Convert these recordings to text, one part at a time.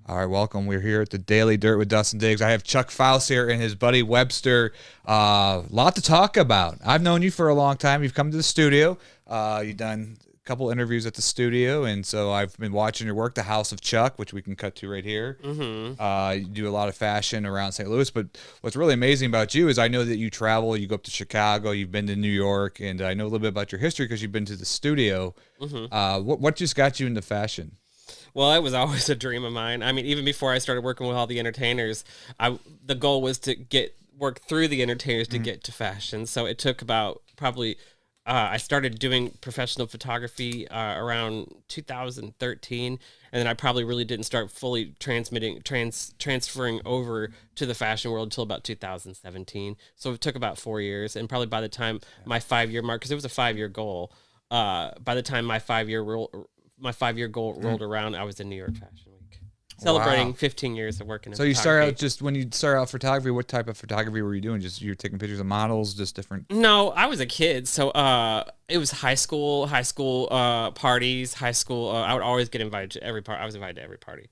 All right, welcome. We're here at the Daily Dirt with Dustin Diggs. I have Chuck Pfoutz here and his buddy Webster. Lot to talk about. I've known you for a long time. You've come to the studio. You've done a couple interviews at the studio, and so I've been watching your work, The House of Chuck, which we can cut to right here. You do a lot of fashion around St. Louis, but what's really amazing about you is I know that you travel. You go up to Chicago. You've been to New York, and I know a little bit about your history because you've been to the studio. What just got you into fashion? Well, it was always a dream of mine. I mean, even before I started working with all the entertainers, the goal was to work through the entertainers to get to fashion. So it took about probably, I started doing professional photography around 2013, and then I probably really didn't start fully transferring over to the fashion world until about 2017. So it took about 4 years, and probably by the time my 5-year mark, because it was a 5-year goal, by the time my 5-year goal rolled around, I was in New York Fashion Week, celebrating 15 years of working in photography. You started out when you started out photography, what type of photography were you doing? Just you're taking pictures of models, just different? No, I was a kid, so it was high school parties, high school. I would always get invited to every party. I was invited to every party.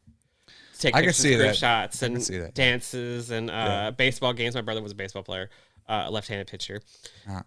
Take pictures, group shots, and dances, and baseball games. My brother was a baseball player. Left-handed pitcher,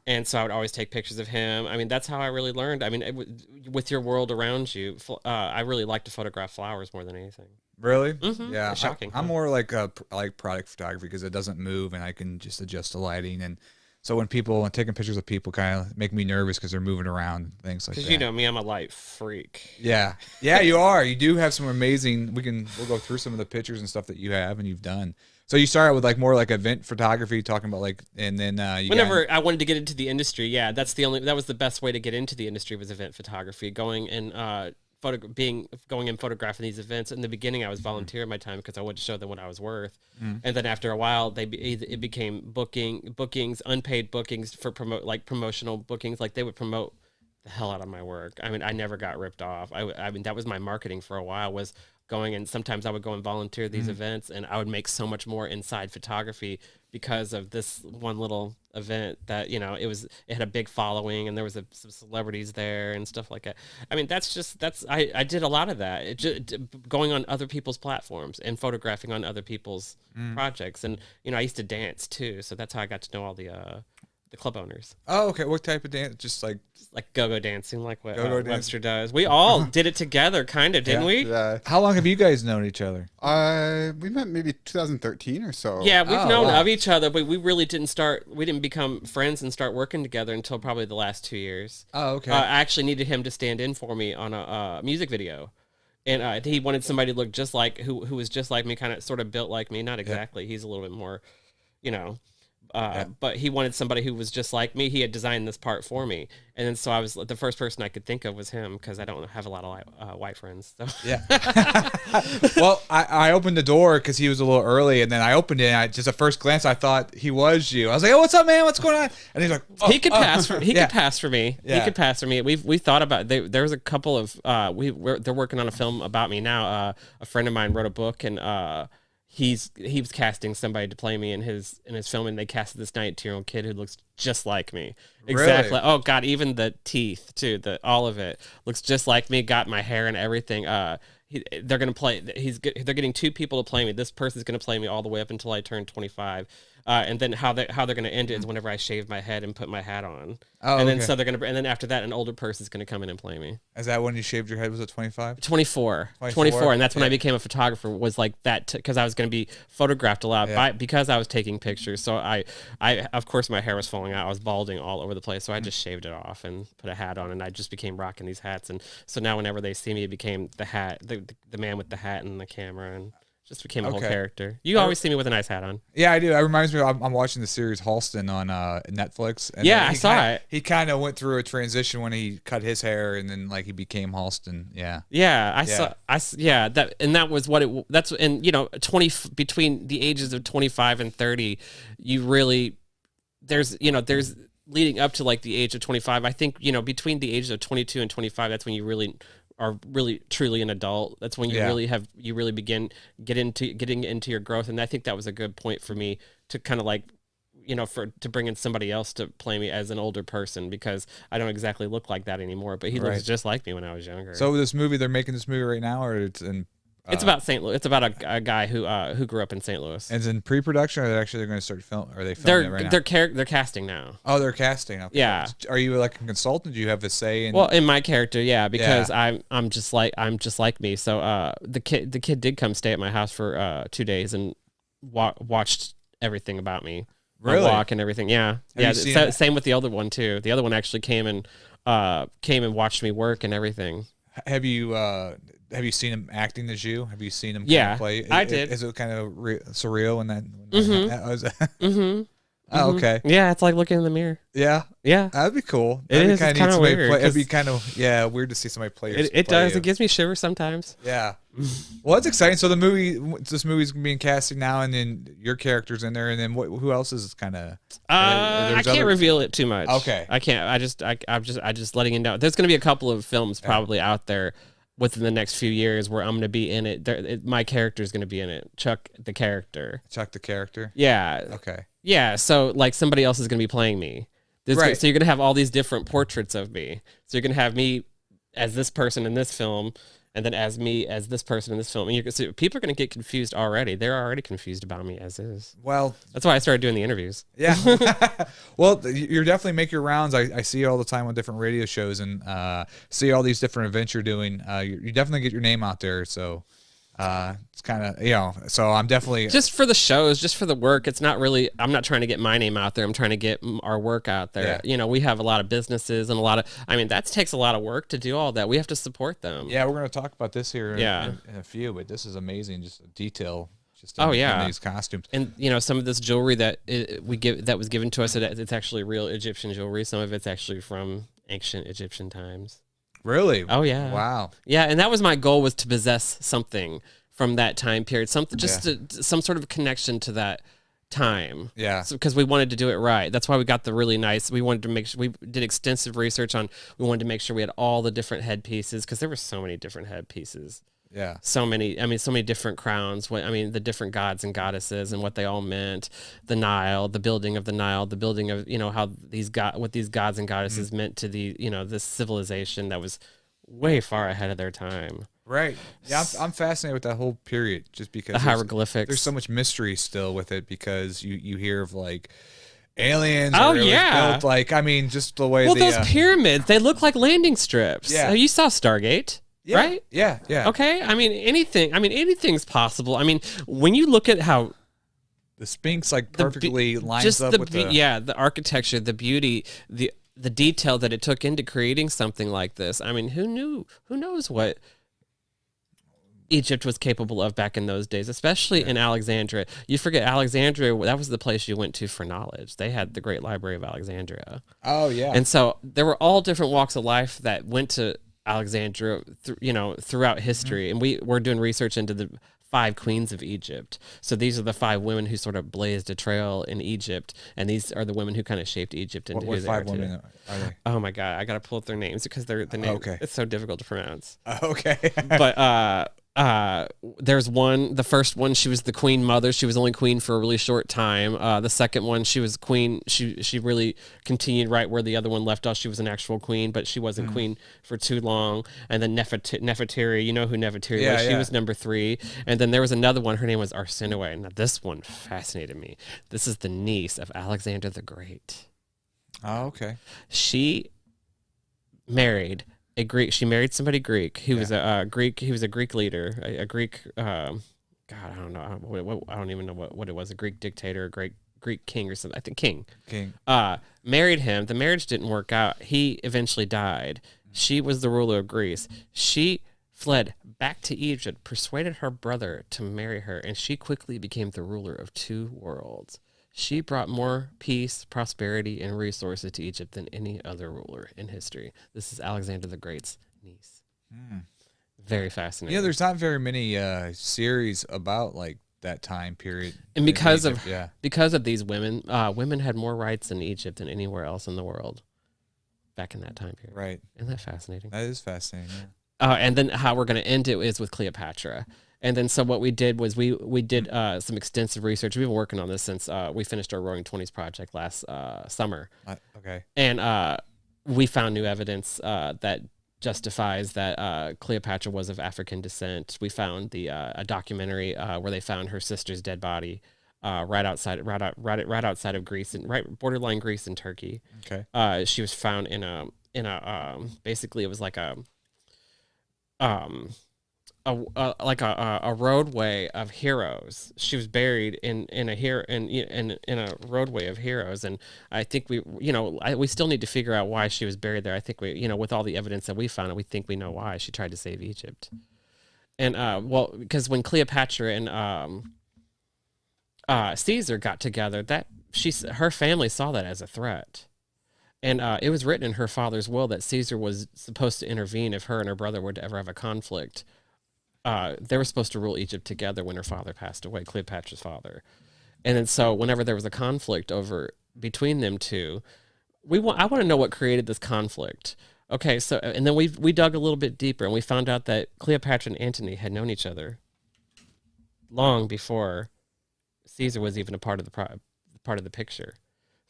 and so I would always take pictures of him. I mean, that's how I really learned. I mean, with your world around you, I really like to photograph flowers more than anything. Really? Yeah, shocking. I'm more like product photography because it doesn't move and I can just adjust the lighting. And so when taking pictures of people kind of make me nervous because they're moving around and things like that. Because you know me, I'm a light freak. Yeah, you are. You do have some amazing. We'll go through some of the pictures and stuff that you have and you've done. So you started with more event photography, talking about and then whenever I wanted to get into the industry, that was the best way to get into the industry was event photography, going and photographing these events. In the beginning, I was volunteering my time because I wanted to show them what I was worth, and then after a while, it became bookings, unpaid bookings for promotional bookings. Like they would promote the hell out of my work. I mean, I never got ripped off. I mean, that was my marketing for a while, was going, and sometimes I would go and volunteer at these events, and I would make so much more inside photography because of this one little event that, it had a big following, and there was some celebrities there and stuff like that. I mean, I did a lot of that, going on other people's platforms and photographing on other people's projects. And, I used to dance too. So that's how I got to know all the club owners. Oh, okay. What type of dance? Just like go-go dancing, like what Webster does. We all did it together, kind of, didn't we? Yeah. How long have you guys known each other? We met maybe 2013 or so. Yeah, we've known of each other, but we really didn't become friends and start working together until probably the last 2 years. Oh, okay. I actually needed him to stand in for me on a music video. And he wanted somebody to look just like, who was just like me, kind of sort of built like me. Not exactly. Yeah. He's a little bit more, but he wanted somebody who was just like me. He had designed this part for me. And then so I was the first person I could think of was him, because I don't have a lot of white friends. So. Yeah. Well, I opened the door because he was a little early, and then I opened it, and just at first glance, I thought he was you. I was like, "Oh, what's up, man? What's going on?" And he's like, "He could pass for me. Could pass for me. Yeah. He could pass for me." We thought about there was a couple of they're working on a film about me now. A friend of mine wrote a book, and he was casting somebody to play me in his film, and they casted this 19-year-old kid who looks just like me. Exactly. Really? Oh God, even the teeth too. All of it looks just like me. Got my hair and everything. They're getting 2 people to play me. This person's gonna play me all the way up until I turn 25. And then how they're going to end it is whenever I shave my head and put my hat on. Oh, and then so and then after that, an older person's going to come in and play me. Is that when you shaved your head? Was it 25? 24, and that's when I became a photographer. Was like that because I was going to be photographed a lot because I was taking pictures. So I of course my hair was falling out. I was balding all over the place. So I just shaved it off and put a hat on, and I just became rocking these hats. And so now whenever they see me, it became the hat, the man with the hat and the camera, and just became a whole character. You always see me with a nice hat on. Yeah, I do. It reminds me, I'm watching the series Halston on Netflix. And I saw it. He kind of went through a transition when he cut his hair, and then he became Halston. Yeah. Yeah, I saw that, and that was what it. That's and between the ages of 25 and 30, you really there's leading up to the age of 25. I think between the ages of 22 and 25, that's when you really are really truly an adult. That's when you really begin getting into your growth. And I think that was a good point for me to kind of to bring in somebody else to play me as an older person, because I don't exactly look like that anymore, but he looks just like me when I was younger. So they're making this movie right now, or it's in It's about St. Louis. It's about a guy who grew up in St. Louis. And it's in pre-production, or they're going to start film? Are they filming it right now? They're casting now. Oh, they're casting. Okay. Yeah. Are you like a consultant? Do you have a say in? Well, in my character, yeah, because I'm just like me. So the kid did come stay at my house for 2 days and watched everything about me. Really? My walk and everything. Yeah. Same with the other one too. The other one actually came and watched me work and everything. Have you seen him acting as you? Have you seen him play? I did. Is it kind of surreal when that? Mm-hmm. Oh, okay. Yeah, it's like looking in the mirror. Yeah. Yeah. That'd be cool. It's kind of weird. It'd be kind of weird to see somebody play. It does. It gives me shivers sometimes. Yeah. Well, it's exciting. So this movie's being casted now, and then your character's in there, and then who else is kind of? I can't reveal it too much. Okay. I can't. I'm just letting it know. There's going to be a couple of films probably out there within the next few years where I'm going to be in it. My character is going to be in it. Chuck the character. Yeah. Okay. Yeah. So like somebody else is going to be playing me. Right. So you're going to have all these different portraits of me. So you're going to have me as this person in this film, and then as me as this person in this film. And so people are going to get confused already. They're already confused about me as is. Well, that's why I started doing the interviews. Yeah. Well, you're definitely make your rounds. I see you all the time on different radio shows and see all these different events you're doing. You definitely get your name out there. So it's kind of, so I'm definitely just for the shows, just for the work. It's not really, I'm not trying to get my name out there. I'm trying to get our work out there. Yeah. We have a lot of businesses and that takes a lot of work to do all that. We have to support them. Yeah. We're going to talk about this here in a few, but this is amazing. Just a detail. Just in these costumes. And some of this jewelry that was given to us, it's actually real Egyptian jewelry. Some of it's actually from ancient Egyptian times. Really? Oh yeah. Wow. Yeah, and that was my goal, was to possess something from that time period, something some sort of connection to that time. Yeah. Because we wanted to do it right. That's why we got the really nice. We wanted to make sure we did extensive research on. We wanted to make sure we had all the different headpieces, because there were so many different headpieces. Yeah. So many different crowns. The different gods and goddesses and what they all meant. The Nile, the building of the Nile, the building of, how what these gods and goddesses meant to this civilization that was way far ahead of their time. Right. Yeah, I'm fascinated with that whole period, just because the hieroglyphics. There's so much mystery still with it, because you hear of like aliens. Oh, built, just the way. Well, those pyramids, they look like landing strips. Yeah. You saw Stargate. Yeah, right? Yeah. Okay. Anything's possible. When you look at how the Sphinx perfectly lines up with the architecture, the beauty, the detail that it took into creating something like this. Who knew? Who knows what Egypt was capable of back in those days, especially in Alexandria. You forget Alexandria, that was the place you went to for knowledge. They had the Great Library of Alexandria. Oh, yeah. And so there were all different walks of life that went to Alexandria, throughout history. And we're doing research into the 5 queens of Egypt. So these are the 5 women who sort of blazed a trail in Egypt, and these are the women who kind of shaped Egypt into who they are today. What 5 women are they? Oh my God, I gotta pull up their names because they're the names. Okay. It's so difficult to pronounce. Okay. But there's one, the first one, she was the queen mother. She was only queen for a really short time. The second one, she was queen. She really continued right where the other one left off. She was an actual queen, but she wasn't queen for too long. And then Nefertiti, you know who Nefertiti was? She was number 3. And then there was another one. Her name was Arsinoe. Now this one fascinated me. This is the niece of Alexander the Great. Oh, okay. She married a Greek. She married somebody Greek. He was a Greek. He was a Greek leader, a Greek. God, I don't know. I don't even know what it was. A Greek dictator, a Greek king or something. I think king. Married him. The marriage didn't work out. He eventually died. She was the ruler of Greece. She fled back to Egypt, persuaded her brother to marry her, and she quickly became the ruler of 2 worlds. She brought more peace, prosperity, and resources to Egypt than any other ruler in history. This is Alexander the Great's niece. Very fascinating. There's not very many series about that time period. And because of these women, women had more rights in Egypt than anywhere else in the world back in that time period. Right. Isn't that fascinating? That is fascinating, yeah. And then how we're going to end it is with Cleopatra. And then so what we did was we did some extensive research. We've been working on this since we finished our Roaring Twenties project last summer. Okay. And we found new evidence that justifies that Cleopatra was of African descent. We found a documentary where they found her sister's dead body right outside of Greece and right borderline Greece and Turkey. Okay. She was found in a basically it was like um a roadway of heroes. She was buried in a roadway of heroes, and I think we still need to figure out why she was buried there. I think with all the evidence that we found, we think we know why she tried to save Egypt. And because when Cleopatra and Caesar got together, her family saw that as a threat. And it was written in her father's will that Caesar was supposed to intervene if her and her brother were to ever have a conflict. They were supposed to rule Egypt together when her father passed away, Cleopatra's father. And then so whenever there was a conflict between them two, I want to know what created this conflict. Okay, so and then we dug a little bit deeper and we found out that Cleopatra and Antony had known each other long before Caesar was even a part of the picture.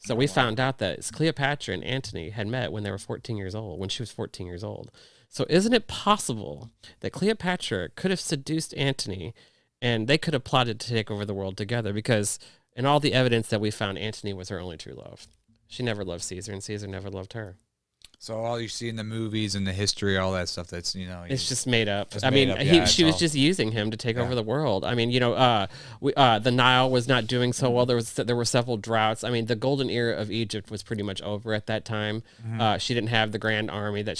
So we found out that Cleopatra and Antony had met when they were 14 years old, when she was 14 years old. So isn't it possible that Cleopatra could have seduced Antony and they could have plotted to take over the world together? Because in all the evidence that we found, Antony was her only true love. She never loved Caesar and Caesar never loved her. So all you see in the movies and the history, all that stuff, that's it's just made up. She was just using him to take over the world. I mean, the Nile was not doing so well. There were several droughts. I mean, the golden era of Egypt was pretty much over at that time. She didn't have the grand army that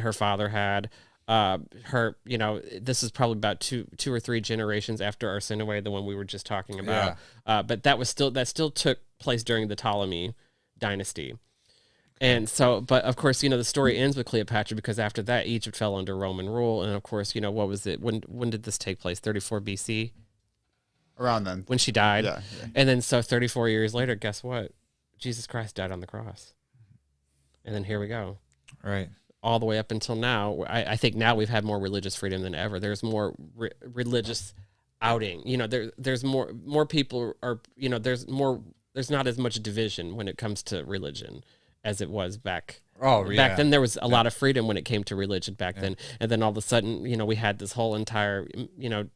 her father had. This is probably about two or three generations after Arsinoe, the one we were just talking about. Yeah. But that still took place during the Ptolemy dynasty. And so, but of course, the story ends with Cleopatra because after that, Egypt fell under Roman rule. And of course, what was it? When did this take place? 34 BC? Around then. When she died. Yeah. And then, so 34 years later, guess what? Jesus Christ died on the cross. And then here we go. Right. All the way up until now. I think now we've had more religious freedom than ever. There's more religious outing. There's more people are, there's not as much division when it comes to religion as it was back. Back then there was a lot of freedom when it came to religion back then. And then all of a sudden, we had this whole entire,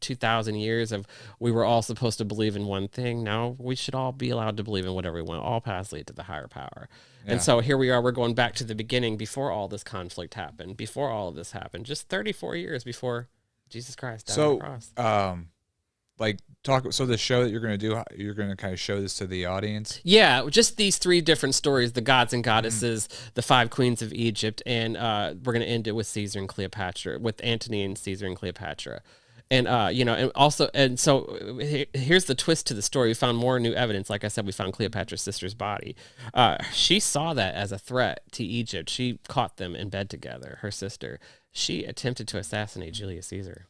2,000 years of we were all supposed to believe in one thing. Now we should all be allowed to believe in whatever we want. All paths lead to the higher power. Yeah. And so here we are, we're going back to the beginning before all this conflict happened, before all of this happened, just 34 years before Jesus Christ died on the cross. So the show that you're going to do, you're going to kind of show this to the audience? Yeah, just these three different stories, the gods and goddesses, the five queens of Egypt, and we're going to end it with Caesar and Cleopatra, with Antony and Caesar and Cleopatra. And, and so here's the twist to the story. We found more new evidence. Like I said, we found Cleopatra's sister's body. She saw that as a threat to Egypt. She caught them in bed together, her sister. She attempted to assassinate Julius Caesar.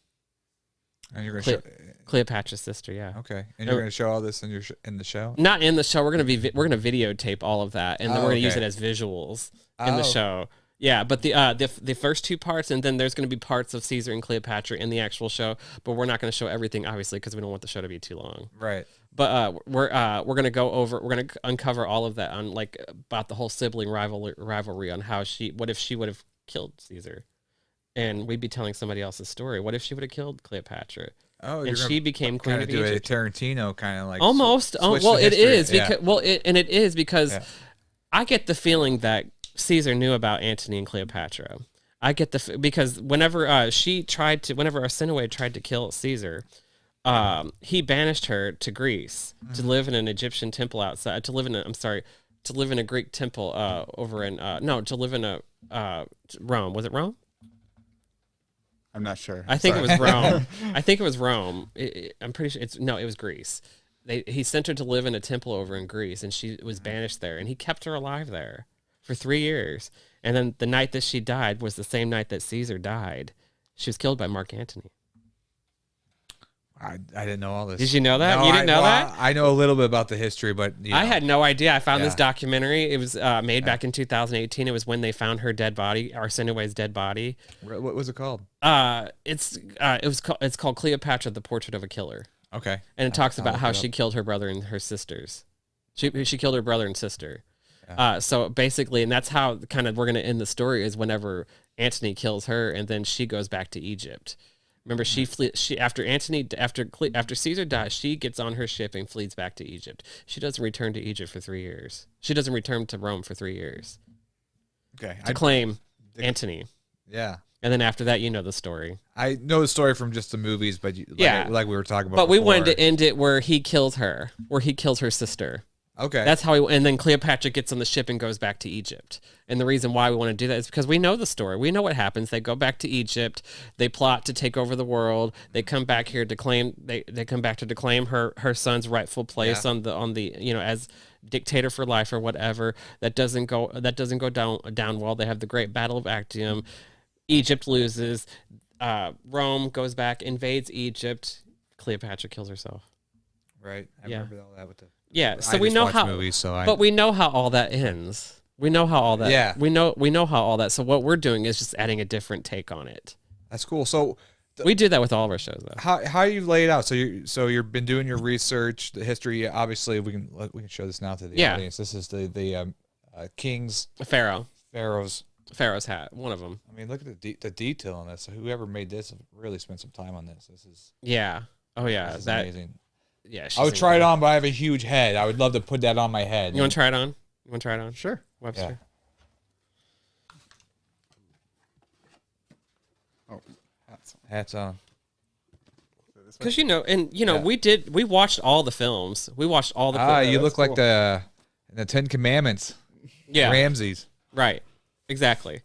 And you're going to Cleopatra's sister, yeah. Okay, and you're going to show all this in the show? Not in the show. We're going to videotape all of that, and then we're going to use it as visuals in the show. Yeah, but the first two parts, and then there's going to be parts of Caesar and Cleopatra in the actual show, but we're not going to show everything, obviously, because we don't want the show to be too long. Right. But we're going to uncover all of that on about the whole sibling rivalry on what if she would have killed Caesar. And we'd be telling somebody else's story. What if she would have killed Cleopatra? Oh, and she became queen of Egypt. Do a Tarantino kind of like almost. It is because I get the feeling that Caesar knew about Antony and Cleopatra. I get because whenever Arsinoe tried to kill Caesar, he banished her to Greece to live in an Egyptian temple outside. To live in a Greek temple to live in Rome. Was it Rome? I'm not sure. I think it was Rome. I'm pretty sure it was Greece. He sent her to live in a temple over in Greece, and she was banished there, and he kept her alive there for 3 years. And then the night that she died was the same night that Caesar died. She was killed by Mark Antony. I didn't know all this. Did you know that? You didn't know that? I know a little bit about the history, but I had no idea. I found this documentary. It was made back in 2018. It was when they found her dead body, Arsinoe's dead body. What was it called? It's called Cleopatra: The Portrait of a Killer. Okay. And it talks about how she killed her brother and her sisters. She killed her brother and sister. So basically, and that's how kind of we're going to end the story is whenever Antony kills her, and then she goes back to Egypt. Remember, she after Caesar dies, she gets on her ship and flees back to Egypt. She doesn't return to Egypt for 3 years. She doesn't return to Rome for 3 years. Okay. To claim Antony. Yeah. And then after that, you know the story. I know the story from just the movies, but like we were talking about. But we wanted before. to end it where he kills her, sister. Okay. That's how and then Cleopatra gets on the ship and goes back to Egypt. And the reason why we want to do that is because we know the story. We know what happens. They go back to Egypt. They plot to take over the world. They come back here to claim they come back to declaim her son's rightful place on the as dictator for life or whatever. That doesn't go down well. They have the great battle of Actium. Egypt loses. Rome goes back, invades Egypt. Cleopatra kills herself. Right. I remember all that with the. Yeah, so we know how movies, but we know how all that ends. We know how all that. Yeah. We know how all that. So what we're doing is just adding a different take on it. That's cool. So we do that with all of our shows, though. how you lay it out? So you've been doing your research, the history. Obviously, we can show this now to the audience. This is the king's pharaoh's hat. One of them. I mean, look at the detail on this. Whoever made this really spent some time on this. This is This is amazing. Yeah, I would try it on, but I have a huge head. I would love to put that on my head. You want to try it on? You want to try it on? Sure. Webster. Oh, Hats on. Because we watched all the films. We watched all the. You look like the Ten Commandments. Yeah. Ramses. Right. Exactly.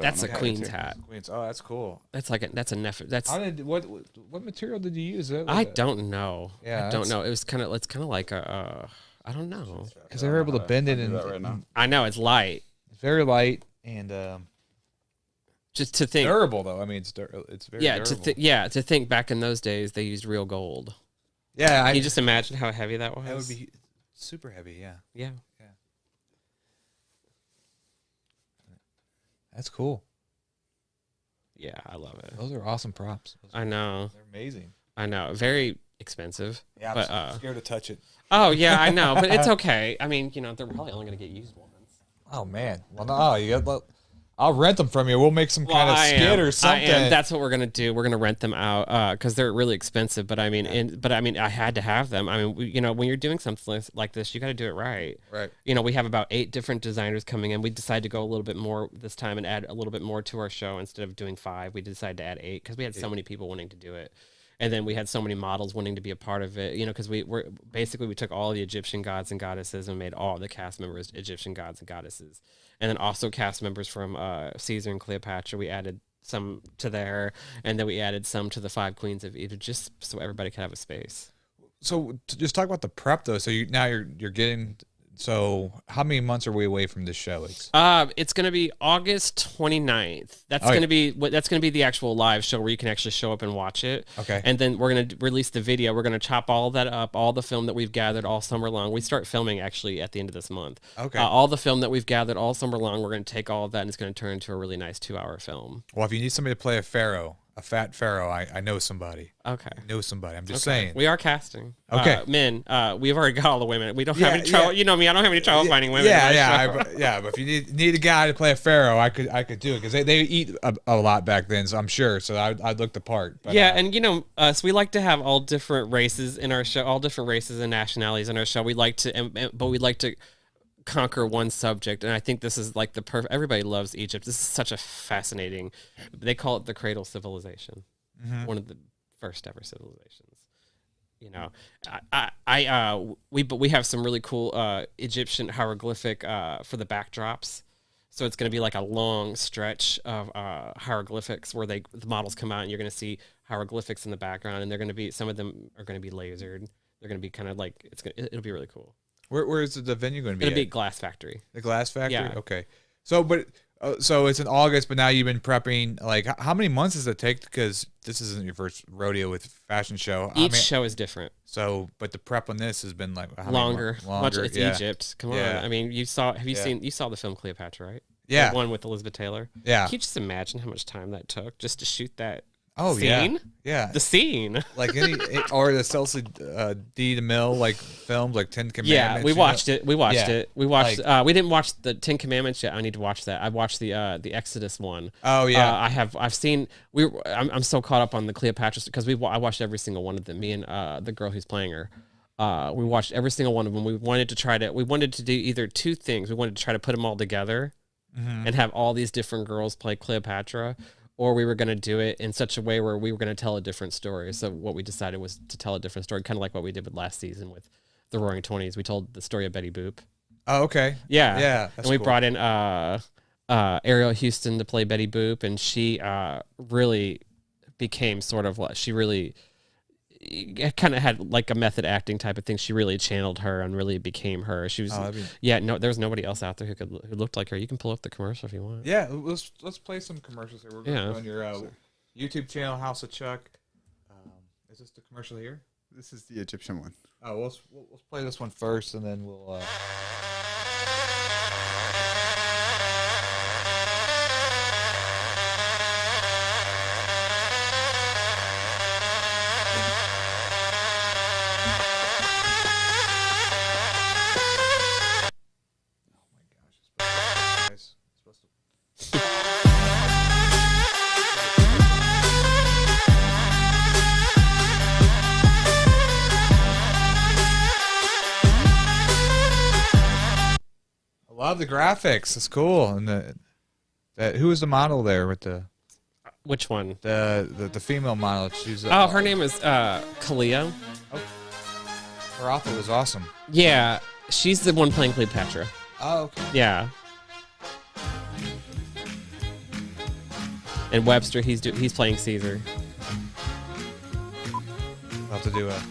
That's a queen's hat. Queens. Oh, that's cool. That's like that's a nephew. That's what material did you use? I don't know. Yeah, I don't know. It's kind of like a I don't know because they were able to bend it right now. I know it's light. It's very light and just to think durable though. I mean, it's very durable. to think back in those days they used real gold. Yeah, Can you just imagine how heavy that was? That would be super heavy. Yeah. Yeah. That's cool. Yeah, I love it. Those are awesome props. I know. They're amazing. I know. Very expensive. Yeah, but I'm scared to touch it. Oh yeah, I know, but it's okay. I mean, they're probably only gonna get used once. Oh man. Well, no, I'll rent them from you. We'll make some kind of skit or something. That's what we're gonna do. We're gonna rent them out because they're really expensive. But I mean, I had to have them. I mean, when you're doing something like this, you got to do it right. Right. We have about 8 different designers coming in. We decided to go a little bit more this time and add a little bit more to our show instead of doing 5. We decided to add 8 because we had so many people wanting to do it. And then we had so many models wanting to be a part of it, because we took all the Egyptian gods and goddesses and made all the cast members Egyptian gods and goddesses. And then also cast members from Caesar and Cleopatra. We added some to there, and then we added some to the 5 queens of Egypt, just so everybody could have a space. So just talk about the prep though. So you're getting. So how many months are we away from this show? It's going to be August 29th. That's going to be the actual live show where you can actually show up and watch it. Okay. And then we're going to release the video. We're going to chop all that up, all the film that we've gathered all summer long. We start filming actually at the end of this month. Okay. All the film that we've gathered all summer long, we're going to take all of that and it's going to turn into a really nice 2-hour film. Well, if you need somebody to play a fat pharaoh, I know somebody. Okay. I know somebody. I'm just saying. We are casting. Okay. Men, we've already got all the women. We don't have any trouble. You know me, I don't have any trouble finding women. But if you need a guy to play a pharaoh, I could do it because they eat a lot back then, so I'm sure. So I'd look the part. But, and us, we like to have all different races in our show, all different races and nationalities in our show. We like to, but we like to conquer one subject, and I think this is like the perfect. Everybody loves Egypt. This is such a fascinating. They call it the cradle civilization, one of the first ever civilizations. We have some really cool Egyptian hieroglyphic for the backdrops. So it's going to be like a long stretch of hieroglyphics where the models come out, and you're going to see hieroglyphics in the background, and they're going to be some of them are going to be lasered. They're going to be kind of like it'll be really cool. Where is the venue going to be? It'll be Glass Factory. The Glass Factory? Yeah. Okay. So it's in August, but now you've been prepping. Like, how many months does it take? Because this isn't your first rodeo with fashion show. Each show is different. So, but the prep on this has been like longer. Longer. It's Egypt. Come on. I mean, you saw the film Cleopatra, right? Yeah. The one with Elizabeth Taylor. Yeah. Can you just imagine how much time that took just to shoot that? Oh Scene? yeah. The scene. Like or the Cecily D. DeMille like films like Ten Commandments. Yeah, we watched it. We watched Yeah. it. We watched. Like- We didn't watch the Ten Commandments yet. I need to watch that. I watched the Exodus one. Oh yeah. I've seen. I'm so caught up on the Cleopatra because I watched every single one of them. Me and the girl who's playing her. We watched every single one of them. We wanted to do either two things. We wanted to try to put them all together and have all these different girls play Cleopatra, or we were going to do it in such a way where we were going to tell a different story. So what we decided was to tell a different story, kind of like what we did with last season with the Roaring Twenties. We told the story of Betty Boop. Oh, okay. Yeah. Yeah. And we brought in Ariel Houston to play Betty Boop, and she really became sort of what she really kind of had like a method acting type of thing. She really channeled her and really became her. She was there was nobody else out there who looked like her. You can pull up the commercial if you want. Yeah, let's play some commercials here. We're going on your YouTube channel, House of Chuck. Is this the commercial here? This is the Egyptian one. Oh, let's play this one first, and then we'll. Love the graphics. It's cool. And who was the model there with the Which one? the female model? She's Her name is Kalia. her outfit was awesome. Yeah, she's the one playing Cleopatra. Oh, okay. Yeah. And Webster, he's playing Caesar. I'll have to do a.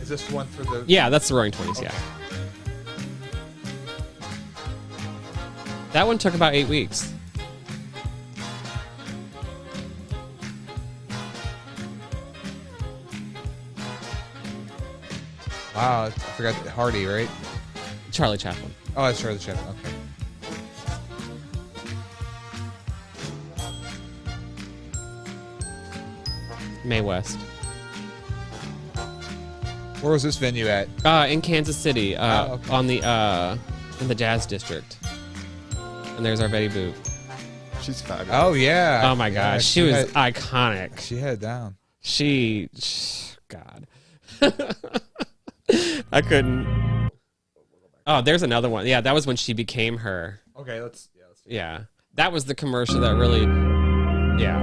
Is this one for the? Yeah, that's the Roaring Twenties. Okay. Yeah. That one took about 8 weeks. Wow, I forgot Hardy, right? Charlie Chaplin. Oh, that's Charlie Chaplin. Okay. Mae West. Where was this venue at? In Kansas City, okay. on the in the Jazz District. And there's our Betty Boop. She's fabulous. Oh yeah. Oh my gosh, she was iconic. She had it down. God. I couldn't. Oh, there's another one. Yeah, that was when she became her. Okay, let's. Yeah, that was the commercial that really. Yeah.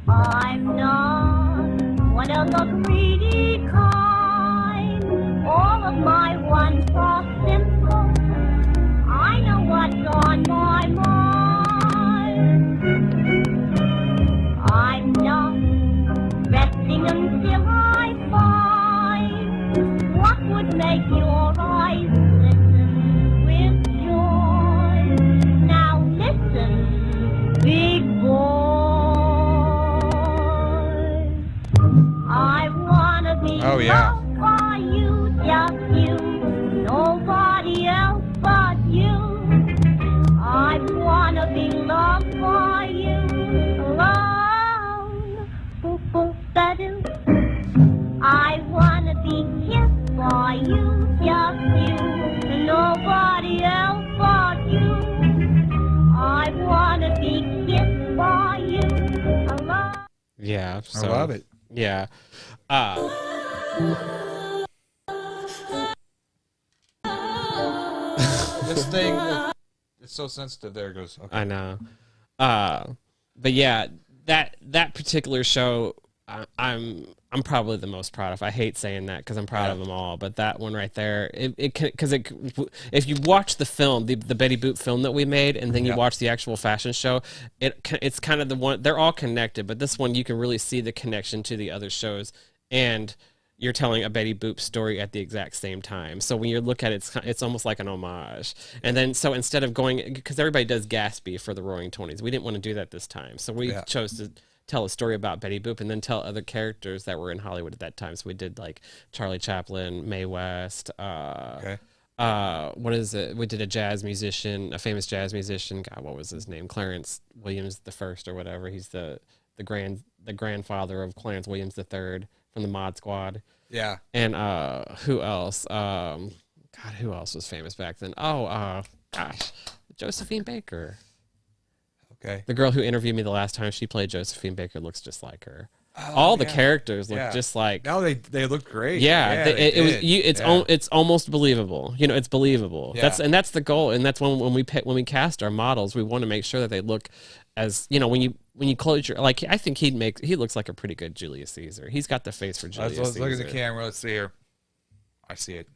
I'm not one of the greedy kind. All of my wants are simple. I know what's on my mind. I'm not resting until I find what would make your eyes listen with joy. Now listen, big boy. I wanna be Oh, yeah. loved by you, just you, nobody else but you. I wanna be loved by you alone. Boop, boop, ba-doo. I wanna be kissed by you, just you, nobody else but you. I wanna be kissed by you alone. Yeah. I love it. Yeah. This thing, it's so sensitive. There it goes. Okay. I know. But yeah, that particular show, I'm probably the most proud of. I hate saying that because I'm proud of them all, but that one right there, if you watch the film, the Betty Boop film that we made, and then you watch the actual fashion show, it's kind of the one. They're all connected, but this one you can really see the connection to the other shows, and you're telling a Betty Boop story at the exact same time. So when you look at it, it's almost like an homage. And then, so instead of going, because everybody does Gatsby for the Roaring Twenties, we didn't want to do that this time. So we chose to tell a story about Betty Boop and then tell other characters that were in Hollywood at that time. So we did like Charlie Chaplin, Mae West, what is it? We did a famous jazz musician. God, what was his name? Clarence Williams the First or whatever. He's the grandfather of Clarence Williams the Third from the Mod Squad. Yeah. And who else? God, who else was famous back then? Oh, gosh, Josephine Baker. Okay. The girl who interviewed me the last time, she played Josephine Baker, looks just like her. All the characters look just like. No, they look great. Yeah, it's almost believable. You know, it's believable. Yeah. That's the goal, and that's when we cast our models, we want to make sure that they look as, you know, when you close your, like, I think he looks like a pretty good Julius Caesar. He's got the face for Julius Caesar. Let's look at the camera. Let's see here. I see it.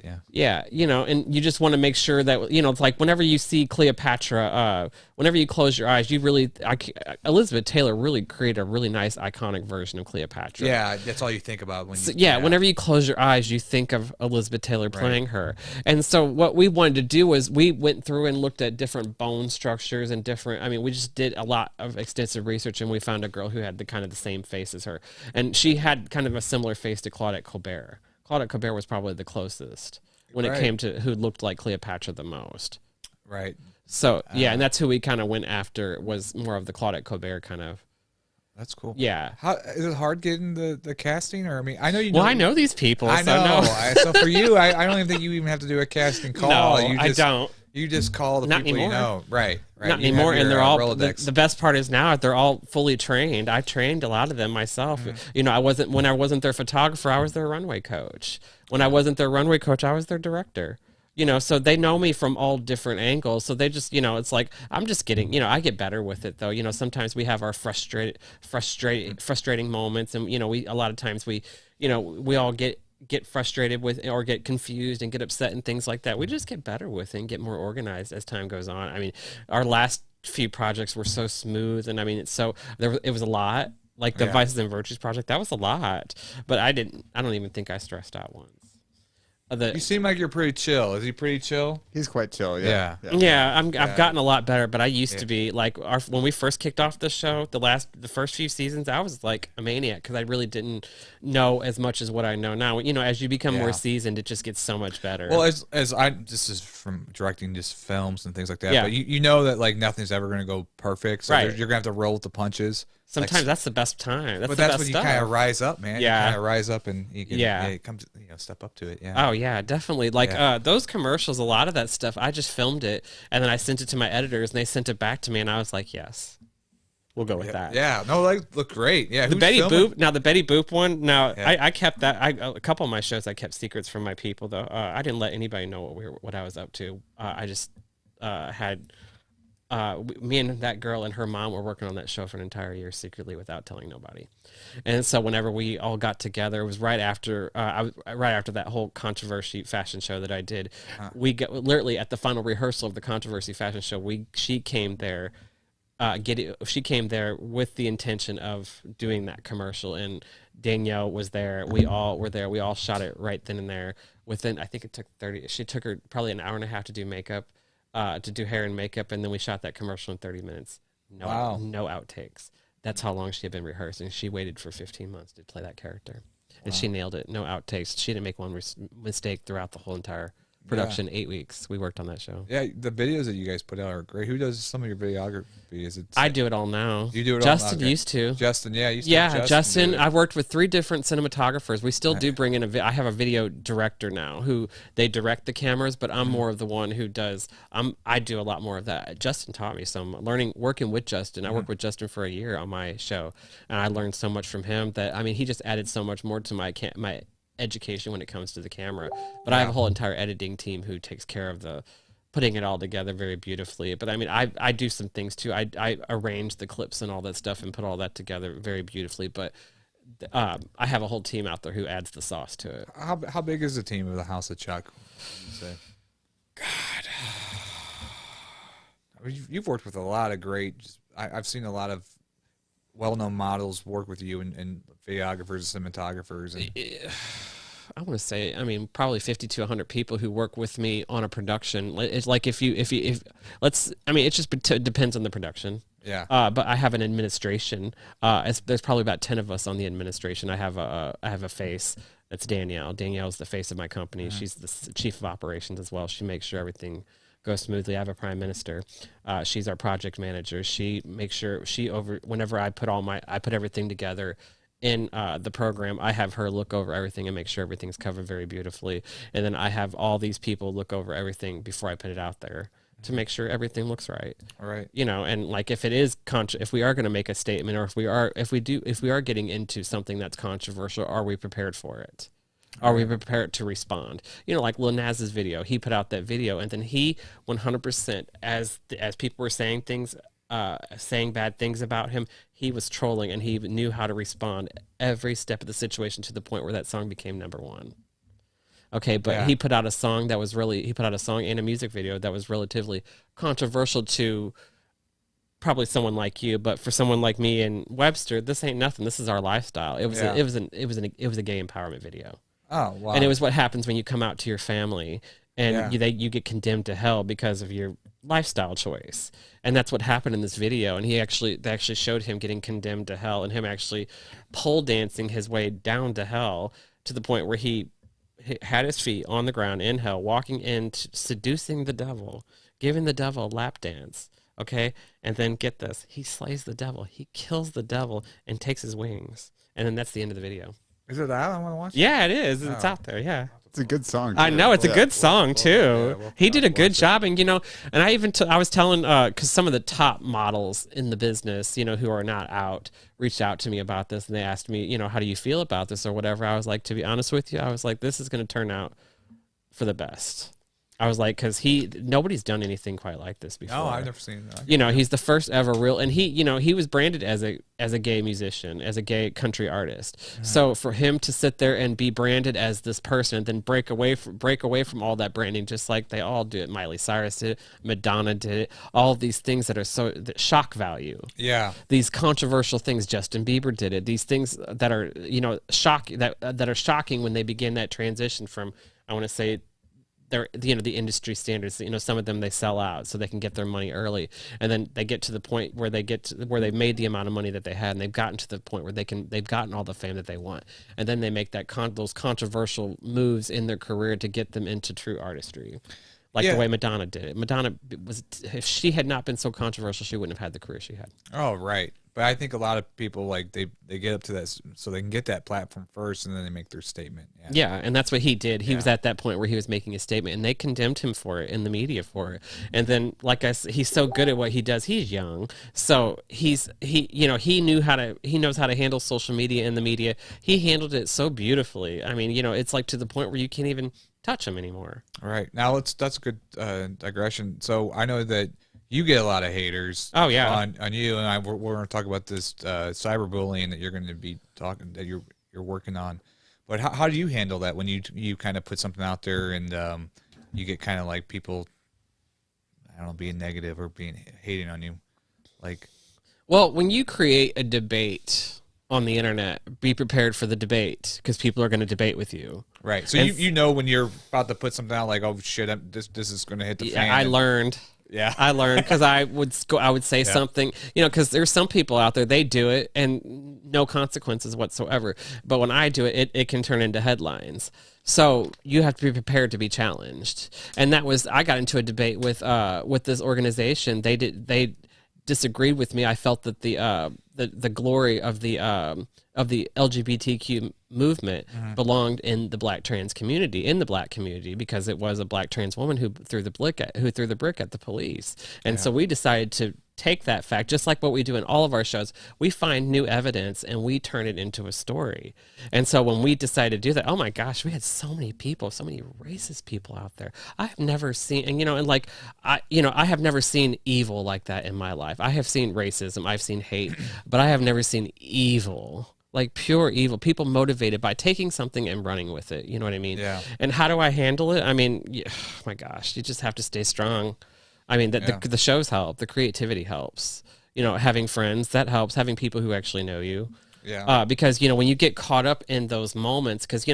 Yeah. Yeah, you know, and you just want to make sure that, you know, it's like whenever you see Cleopatra, whenever you close your eyes, Elizabeth Taylor really created a really nice iconic version of Cleopatra. Yeah, that's all you think about when you. Whenever you close your eyes, you think of Elizabeth Taylor playing her. And so what we wanted to do was we went through and looked at different bone structures and we just did a lot of extensive research, and we found a girl who had the same face as her. And she had kind of a similar face to Claudette Colbert. Claudette Colbert was probably the closest when it came to who looked like Cleopatra the most. Right. So, and that's who we kind of went after, was more of the Claudette Colbert kind of. That's cool. Yeah. How is it hard getting the casting? Or, I mean, I know you know. Well, I know these people. I know. So for you, I don't even think you even have to do a casting call. No, I don't. You just call the Not people anymore. you know. Right. Not You anymore, have and your, they're all Rolodex. the best part is now they're all fully trained. I trained a lot of them myself. You know, when I wasn't their photographer, I was their runway coach. When I wasn't their runway coach, I was their director. You know, so they know me from all different angles. So they just, you know, it's like I'm just getting, you know, I get better with it though. You know, sometimes we have our frustrating moments, and you know, a lot of times we all get frustrated with or get confused and get upset and things like that. We just get better with it and get more organized as time goes on. I mean, our last few projects were so smooth, and I mean, it was a lot. Like the Vices and Virtues project, that was a lot, but I don't even think I stressed out once. You seem like you're pretty chill. Is he pretty chill? He's quite chill. Yeah. I've gotten a lot better, but I used to be like when we first kicked off the show, the first few seasons, I was like a maniac because I really didn't know as much as what I know now. You know, as you become more seasoned, it just gets so much better. Well, this is from directing just films and things like that. Yeah. But you know that like nothing's ever going to go perfect, so you're gonna have to roll with the punches. Sometimes that's the best time. That's when you kind of rise up, man. Yeah. You kind of rise up and you can come to, step up to it. Yeah. Oh yeah, definitely. Like those commercials, a lot of that stuff, I just filmed it and then I sent it to my editors and they sent it back to me and I was like, yes, we'll go with that. Yeah. No, like look great. Yeah. The Betty Boop one. Now I kept that. A couple of my shows I kept secrets from my people though. I didn't let anybody know what I was up to. I just had. Me and that girl and her mom were working on that show for an entire year secretly without telling nobody. And so whenever we all got together, it was right after that whole controversy fashion show that I did. We got literally at the final rehearsal of the controversy fashion show. She came there. She came there with the intention of doing that commercial, and Danielle was there. We all were there. We all shot it right then and there. I think it took 30. She took her probably an hour and a half to do makeup. To do hair and makeup, and then we shot that commercial in 30 minutes. No outtakes. That's how long she had been rehearsing. She waited for 15 months to play that character, and she nailed it. No outtakes. She didn't make one mistake throughout the whole entire production. 8 weeks we worked on that show. Yeah, the videos that you guys put out are great. Who does some of your videography? Is it? I do it all now. You do it Justin all. Justin used to. Justin, Justin. I've worked with 3 different cinematographers. We still do bring in I have a video director now who they direct the cameras, but I'm more of the one who does. I do a lot more of that. Justin taught me some. Working with Justin. I worked with Justin for a year on my show, and I learned so much from him that he just added so much more to my education when it comes to the camera. But I have a whole entire editing team who takes care of putting it all together very beautifully. But I do some things too. I arrange the clips and all that stuff and put all that together very beautifully. But I have a whole team out there who adds the sauce to it. How big is the team of the House of Chuck? God, you've worked with a lot of great. I've seen a lot of well-known models work with you and videographers and cinematographers. I want to say, probably 50 to 100 people who work with me on a production. It's like it just depends on the production. Yeah. But I have an administration. There's probably about 10 of us on the administration. I have a face. That's Danielle. Danielle's the face of my company. She's the chief of operations as well. She makes sure everything goes smoothly. I have a prime minister. She's our project manager. She makes sure whenever I put everything together in the program, I have her look over everything and make sure everything's covered very beautifully. And then I have all these people look over everything before I put it out there to make sure everything looks right. All right. You know, and like if it is if we are going to make a statement, or if we are getting into something that's controversial, are we prepared for it? Are we prepared to respond? You know, like Lil Nas's video, he put out that video, and then he 100%, as people were saying things, saying bad things about him, he was trolling, and he knew how to respond every step of the situation to the point where that song became #1. Okay, but he put out a song and a music video that was relatively controversial to probably someone like you, but for someone like me and Webster, this ain't nothing. This is our lifestyle. It was a gay empowerment video. Oh, wow. And it was what happens when you come out to your family and you get condemned to hell because of your lifestyle choice. And that's what happened in this video. And they actually showed him getting condemned to hell, and him actually pole dancing his way down to hell to the point where he had his feet on the ground in hell, walking in, seducing the devil, giving the devil a lap dance. Okay. And then get this, he slays the devil. He kills the devil and takes his wings. And then that's the end of the video. Is it that? I want to watch it. Yeah, it is. It's out there. Yeah. It's a good song. I know it's a good song too. we'll He did a good watch it. job, and and I even I was telling because some of the top models in the business, who are not out, reached out to me about this, and they asked me, how do you feel about this or whatever. I was like, to be honest with you, I was like, this is going to turn out for the best. I was like, because nobody's done anything quite like this before. No, I've never seen that. He's the first ever real, and he was branded as a gay musician, as a gay country artist. So for him to sit there and be branded as this person, and then break away from all that branding, just like they all do it. Miley Cyrus did it, Madonna did it. All of these things that are that shock value. Yeah. These controversial things, Justin Bieber did it. These things that are that are shocking when they begin that transition from, I want to say, they're the industry standards. Some of them they sell out so they can get their money early, and then they get to the point where they've made the amount of money that they had, and they've gotten to the point where they've gotten all the fame that they want, and then they make those controversial moves in their career to get them into true artistry, like the way Madonna did it. Madonna if she had not been so controversial, she wouldn't have had the career she had. Oh, right. But I think a lot of people they get up to that so they can get that platform first, and then they make their statement. Yeah, and that's what he did. He was at that point where he was making a statement, and they condemned him for it in the media for it. And then, like I said, he's so good at what he does. He's young, so he knows how to handle social media and the media. He handled it so beautifully. I mean, it's like to the point where you can't even touch him anymore. All right, now that's a good digression. So I know that you get a lot of haters. Oh yeah, on you, and we're going to talk about this cyberbullying that you're going to be you're working on. But how do you handle that when you kind of put something out there and you get kind of like people, I don't know, being negative or hating on you, like? Well, when you create a debate on the internet, be prepared for the debate, because people are going to debate with you. Right. So when you're about to put something out, like, oh shit, this is going to hit the fan. I learned. Yeah, I learned because I would say something, because there's some people out there, they do it and no consequences whatsoever. But when I do it, it can turn into headlines. So you have to be prepared to be challenged. And I got into a debate with this organization. They disagreed with me. I felt that the glory of the LGBTQ movement belonged in the black trans community, because it was a black trans woman who threw the brick at the police. And so we decided to take that fact, just like what we do in all of our shows. We find new evidence and we turn it into a story. And so when we decided to do that, oh my gosh, we had so many racist people out there. I've never seen, I have never seen evil like that in my life. I have seen racism, I've seen hate, but I have never seen evil. Like pure evil, people motivated by taking something and running with it. You know what I mean? Yeah. And how do I handle it? I mean, oh my gosh, you just have to stay strong. I mean, the shows help. The creativity helps. Having friends, that helps. Having people who actually know you. Yeah. Because, when you get caught up in those moments, because,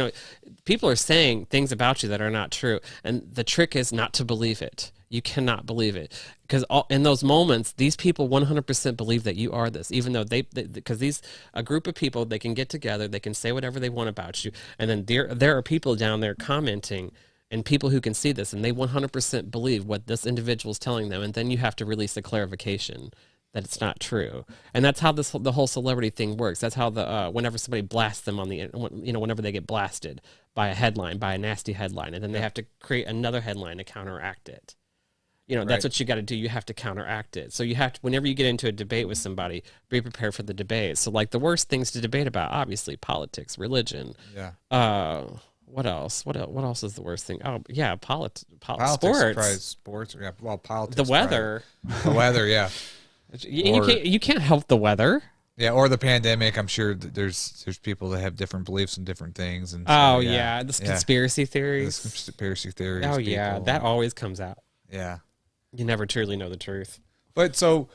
people are saying things about you that are not true. And the trick is not to believe it. You cannot believe it. because in those moments, these people 100% believe that you are this, even though because a group of people, they can get together, they can say whatever they want about you, and then there are people down there commenting, and people who can see this, and they 100% believe what this individual is telling them, and then you have to release a clarification that it's not true. And that's how the whole celebrity thing works. That's how whenever somebody blasts them on whenever they get blasted by a headline, by a nasty headline, and then they have to create another headline to counteract it. That's what you got to do. You have to counteract it. So you have to, whenever you get into a debate with somebody, be prepared for the debate. So like the worst things to debate about, obviously politics, religion. Yeah. What else? What else is the worst thing? Oh yeah, Politics, sports. Yeah. Well, politics. The weather. The weather. Yeah. You can't help the weather. Yeah, or the pandemic. I'm sure that there's people that have different beliefs and different things. And so, the conspiracy theories. The conspiracy theories. Oh yeah, that always comes out. Yeah. You never truly know the truth. But so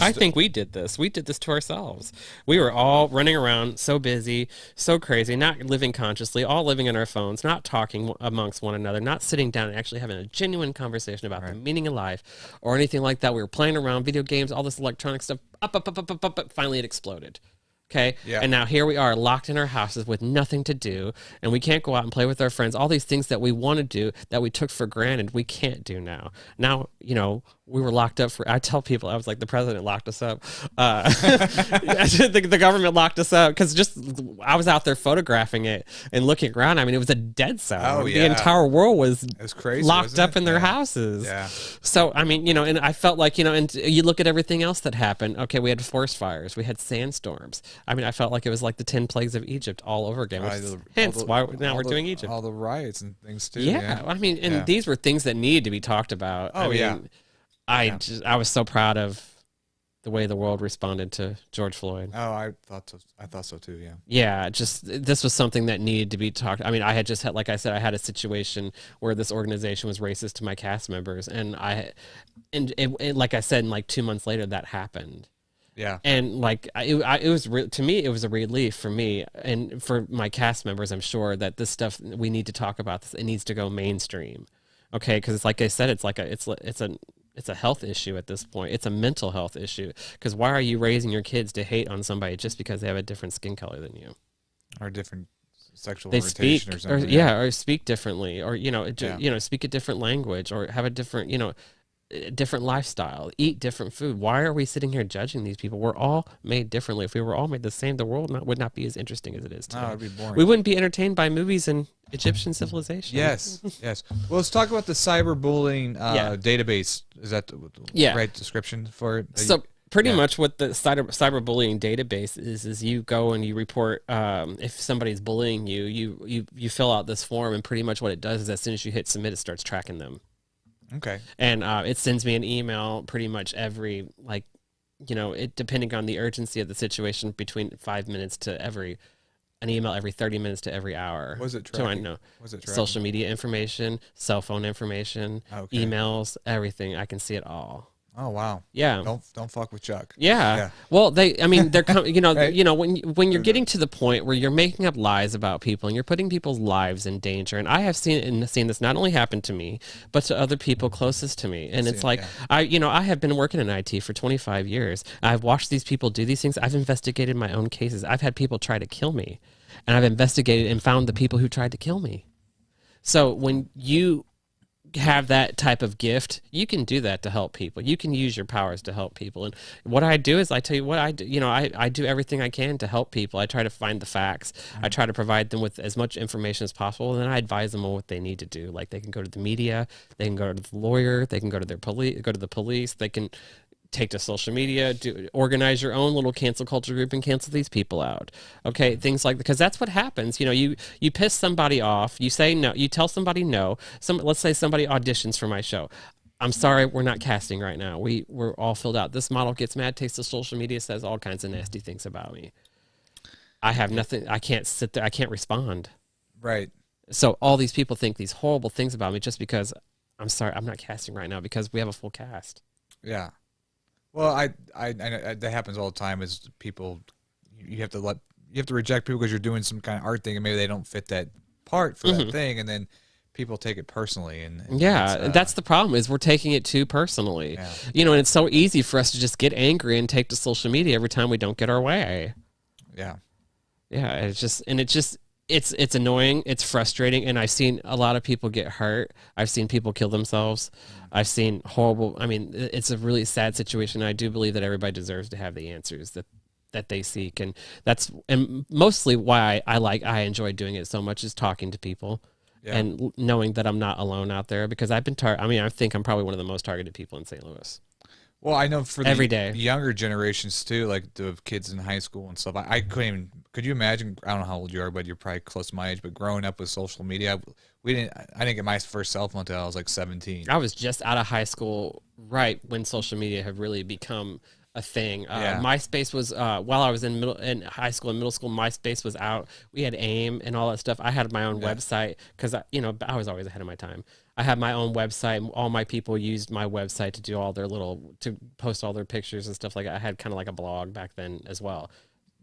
I think we did this. We did this to ourselves. We were all running around so busy, so crazy, not living consciously, all living on our phones, not talking amongst one another, not sitting down and actually having a genuine conversation about the meaning of life or anything like that. We were playing around, video games, all this electronic stuff, up, finally it exploded. Okay. Yeah. And now here we are locked in our houses with nothing to do, and we can't go out and play with our friends. All these things that we want to do that we took for granted, we can't do now. Now, we were locked up I tell people, I was like, the president locked us up. The government locked us up because I was out there photographing it and looking around. I mean, it was a dead zone. Oh, yeah. The entire world was crazy, locked up in their houses. Yeah. So, I mean, and I felt like, and you look at everything else that happened. Okay, we had forest fires. We had sandstorms. I mean, I felt like it was like the 10 plagues of Egypt all over again. Hence why now we're doing Egypt. All the riots and things too. Yeah. I mean, and these were things that needed to be talked about. Oh, I was so proud of the way the world responded to George Floyd. Oh, I thought so too. Yeah. Yeah. This was something that needed to be talked. I mean, I had just had, like I said, I had a situation where this organization was racist to my cast members, and like I said, like 2 months later, that happened. Yeah. And like it was to me, it was a relief for me and for my cast members. I'm sure that this stuff, we need to talk about this. It needs to go mainstream. Okay, because it's like I said, it's a health issue at this point. It's a mental health issue. Because why are you raising your kids to hate on somebody just because they have a different skin color than you, or different sexual speak, orientation, or something? or speak differently, or speak a different language, or have a different different lifestyle, eat different food. Why are we sitting here judging these people? We're all made differently. If we were all made the same, the world would not be as interesting as it is today. No, it'd be boring. We wouldn't be entertained by movies and Egyptian civilization. Yes. Well, let's talk about the cyberbullying database. Is that the right description for it? So pretty much what the cyberbullying database is you go and you report if somebody's bullying you, you fill out this form, and pretty much what it does is as soon as you hit submit, it starts tracking them. Okay. And it sends me an email pretty much every, depending on the urgency of the situation, between 5 minutes to an email every 30 minutes to every hour. Was it tracking? So I know. Was it tracking? Social media information, cell phone information, emails, everything. I can see it all. Oh wow. Yeah. Don't fuck with Chuck. Yeah. Well, they're right? when you're getting to the point where you're making up lies about people and you're putting people's lives in danger. And I have seen this not only happen to me, but to other people closest to me. And I have been working in IT for 25 years. I've watched these people do these things. I've investigated my own cases. I've had people try to kill me, and I've investigated and found the people who tried to kill me. So when you have that type of gift, you can do that to help people. You can use your powers to help people. And what I do is I tell you what I do. I do everything I can to help people. I try to find the facts. I try to provide them with as much information as possible, and then I advise them on what they need to do. Like, they can go to the media, they can go to the lawyer, they can go to the police, they can take to social media, organize your own little cancel culture group and cancel these people out. Okay, things like, because that's what happens. You piss somebody off, you say no, you tell somebody no. Let's say somebody auditions for my show. I'm sorry, we're not casting right now. We're all filled out. This model gets mad, takes to social media, says all kinds of nasty things about me. I have nothing. I can't sit there. I can't respond. Right. So all these people think these horrible things about me just because I'm sorry, I'm not casting right now because we have a full cast. Yeah. Well, I that happens all the time. Is people, you have to reject people because you're doing some kind of art thing, and maybe they don't fit that part for that thing, and then people take it personally. And yeah, that's the problem is we're taking it too personally. Yeah. You know, and it's so easy for us to just get angry and take to social media every time we don't get our way. Yeah. Yeah, it's annoying, it's frustrating, and I've seen a lot of people get hurt. I've seen people kill themselves. I've seen horrible, I mean, it's a really sad situation. I do believe that everybody deserves to have the answers that they seek, and that's mostly why I enjoy doing it so much is talking to people. Yeah. And knowing that I'm not alone out there, because I've been I think I'm probably one of the most targeted people in St. Louis. Well, I know for every the day. Younger generations too, like the kids in high school and stuff. I couldn't even. Could you imagine? I don't know how old you are, but you're probably close to my age. But growing up with social media, I didn't get my first cell phone until I was like 17. I was just out of high school, right when social media had really become a thing. MySpace was while I was in high school and middle school. MySpace was out. We had AIM and all that stuff. I had my own website because I was always ahead of my time. I had my own website. All my people used my website to do all their to post all their pictures and stuff like that. I had kind of like a blog back then as well.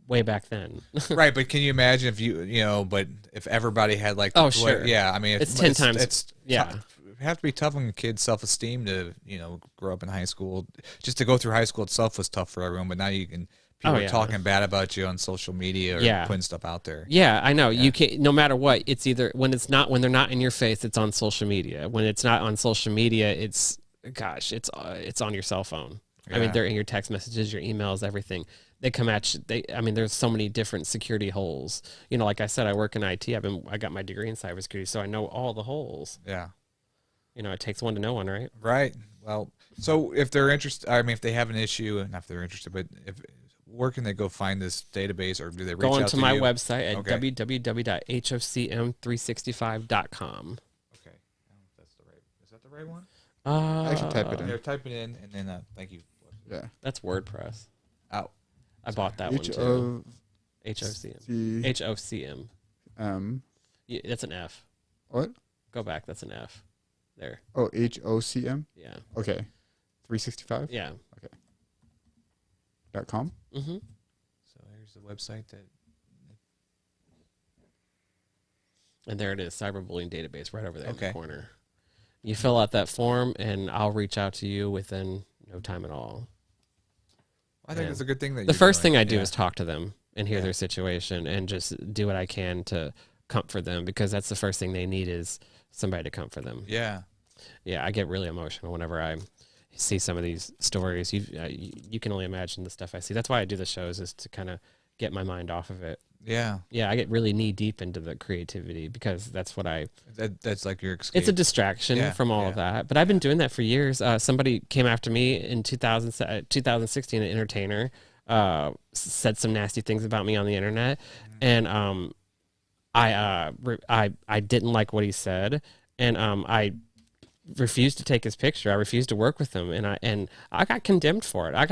Way back then. Right, but can you imagine if but if everybody had like sure. Yeah, I mean it's 10 times it's have to be tough on kids' self-esteem to grow up in high school. Just to go through high school itself was tough for everyone, but now people are talking bad about you on social media or putting stuff out there. Yeah, I know. You can't, no matter what, it's either when they're not in your face, it's on social media. When it's not on social media, it's on your cell phone. Yeah. I mean, they're in your text messages, your emails, everything. They come at you. There's so many different security holes. Like I said, I work in IT. I got my degree in cybersecurity, so I know all the holes. Yeah. It takes one to know one, right? Right. Well, so if they're interested, I mean, if they have an issue, not if they're interested, but where can they go find this database, or do they reach out to you? Go onto my website at www.hocm365.com. Okay. Is that the right one? I should type it in. Yeah, type it in, and then thank you. Yeah. That's WordPress. Oh. I bought that one too. HOCM. HOCM. Yeah, that's an F. What? Go back. That's an F. There. Oh, HOCM? Yeah. Okay. 365? Yeah. Okay. .com? Mm-hmm. So here's the website and there it is, cyberbullying database right over there in the corner. You fill out that form, and I'll reach out to you within no time at all. I think it's a good thing that the first thing I do is talk to them and hear their situation and just do what I can to comfort them, because that's the first thing they need is somebody to comfort them. Yeah. Yeah, I get really emotional whenever I see some of these stories. You can only imagine the stuff I see. That's why I do the shows, is to kind of get my mind off of it. Yeah. Yeah, I get really knee deep into the creativity, because that's what that's like your escape. It's a distraction from all of that. But I've been doing that for years. Somebody came after me in 2016, an entertainer, said some nasty things about me on the internet. And I didn't like what he said, and I refused to take his picture. I refused to work with him, and I got condemned for it. I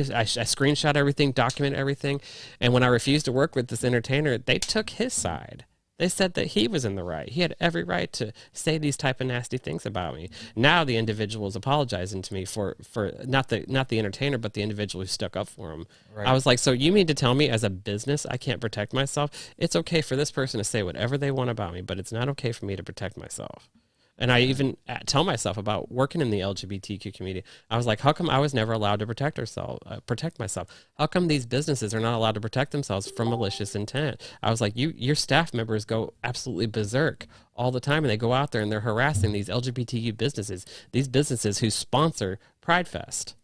screenshot everything, document everything, and when I refused to work with this entertainer, they took his side. They said that he was in the right. He had every right to say these type of nasty things about me. Now the individual is apologizing to me for not the entertainer, but the individual who stuck up for him. Right. I was like, so you mean to tell me as a business I can't protect myself? It's okay for this person to say whatever they want about me, but it's not okay for me to protect myself. And I even tell myself about working in the LGBTQ community. I was like, how come I was never allowed to protect myself? How come these businesses are not allowed to protect themselves from malicious intent? I was like, your staff members go absolutely berserk all the time, and they go out there and they're harassing these LGBTQ businesses, these businesses who sponsor Pride Fest.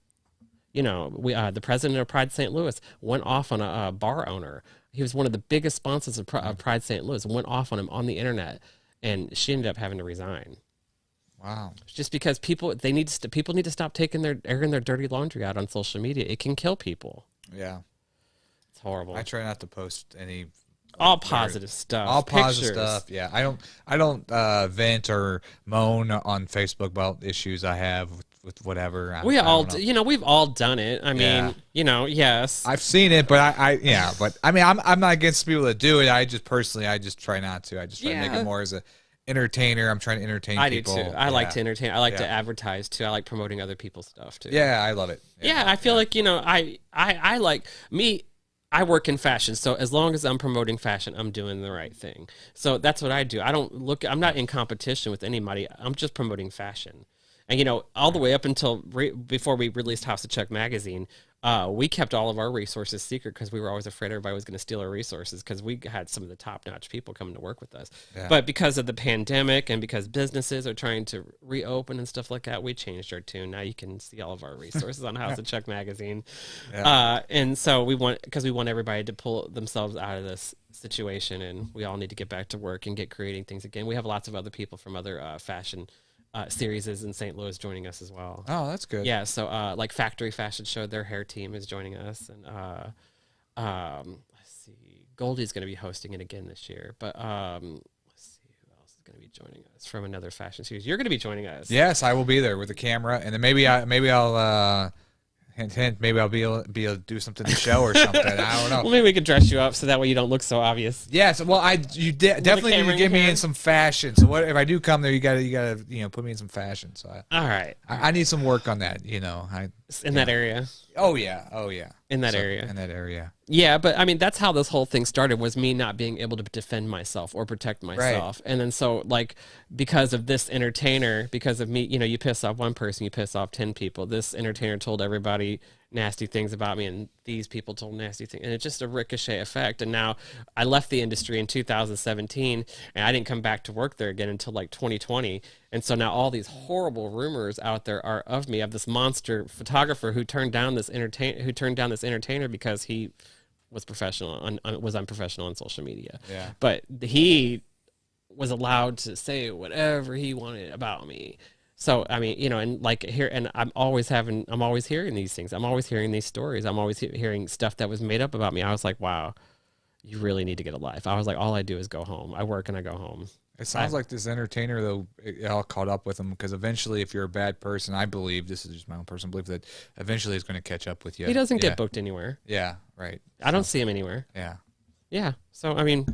The president of Pride St. Louis went off on a bar owner. He was one of the biggest sponsors of Pride St. Louis, went off on him on the internet. And she ended up having to resign. Wow! Just because people need to stop airing their dirty laundry out on social media. It can kill people. Yeah, it's horrible. I try not to post any all positive stuff. All positive stuff. Yeah, I don't vent or moan on Facebook about issues I have with whatever. We've all done it. I mean, yes. I've seen it, but but I mean, I'm not against people that do it. I just try not to. I just try to make it more as a entertainer. I'm trying to entertain people. I do too. I like to entertain. I like to advertise too. I like promoting other people's stuff too. Yeah, I love it. Yeah, I feel like, I like me. I work in fashion, so as long as I'm promoting fashion, I'm doing the right thing. So that's what I do. I'm not in competition with anybody. I'm just promoting fashion. And, all the way up until before we released House of Chuck magazine, we kept all of our resources secret because we were always afraid everybody was going to steal our resources because we had some of the top-notch people coming to work with us. Yeah. But because of the pandemic and because businesses are trying to reopen and stuff like that, we changed our tune. Now you can see all of our resources on House of Chuck magazine. Yeah. And so we want everybody to pull themselves out of this situation, and we all need to get back to work and get creating things again. We have lots of other people from other fashion series in St. Louis joining us as well. Oh, that's good. Yeah, so like Factory Fashion Show, their hair team is joining us, and let's see, Goldie's going to be hosting it again this year. But let's see who else is going to be joining us from another fashion series. You're going to be joining us. Yes, I will be there with the camera, and then maybe I'll hint, maybe I'll be able to do something to show or something. I don't know. Well, maybe we could dress you up so that way you don't look so obvious. Yes. Well, you definitely need to get me in some fashion. So what if I do come there? You gotta put me in some fashion. So all right. I need some work on that. In that area. Oh yeah. In that area. Yeah, but I mean that's how this whole thing started, was me not being able to defend myself or protect myself. Right. And then so like because of this entertainer, because of me, you piss off one person, you piss off 10 people. This entertainer told everybody nasty things about me, and these people told nasty things, and it's just a ricochet effect. And now I left the industry in 2017, and I didn't come back to work there again until like 2020. And so now all these horrible rumors out there are of me, of this monster photographer who turned down this entertainer because he was was unprofessional on social media. Yeah. But he was allowed to say whatever he wanted about me. So, I mean, and like here, and I'm always hearing these things. I'm always hearing these stories. I'm always hearing stuff that was made up about me. I was like, wow, you really need to get a life. I was like, all I do is go home. I work and I go home. It sounds like this entertainer, though, it all caught up with him, because eventually, if you're a bad person, I believe, this is just my own personal belief, that eventually it's going to catch up with you. He doesn't get booked anywhere. Yeah, right. I don't see him anywhere. Yeah. Yeah. So, I mean,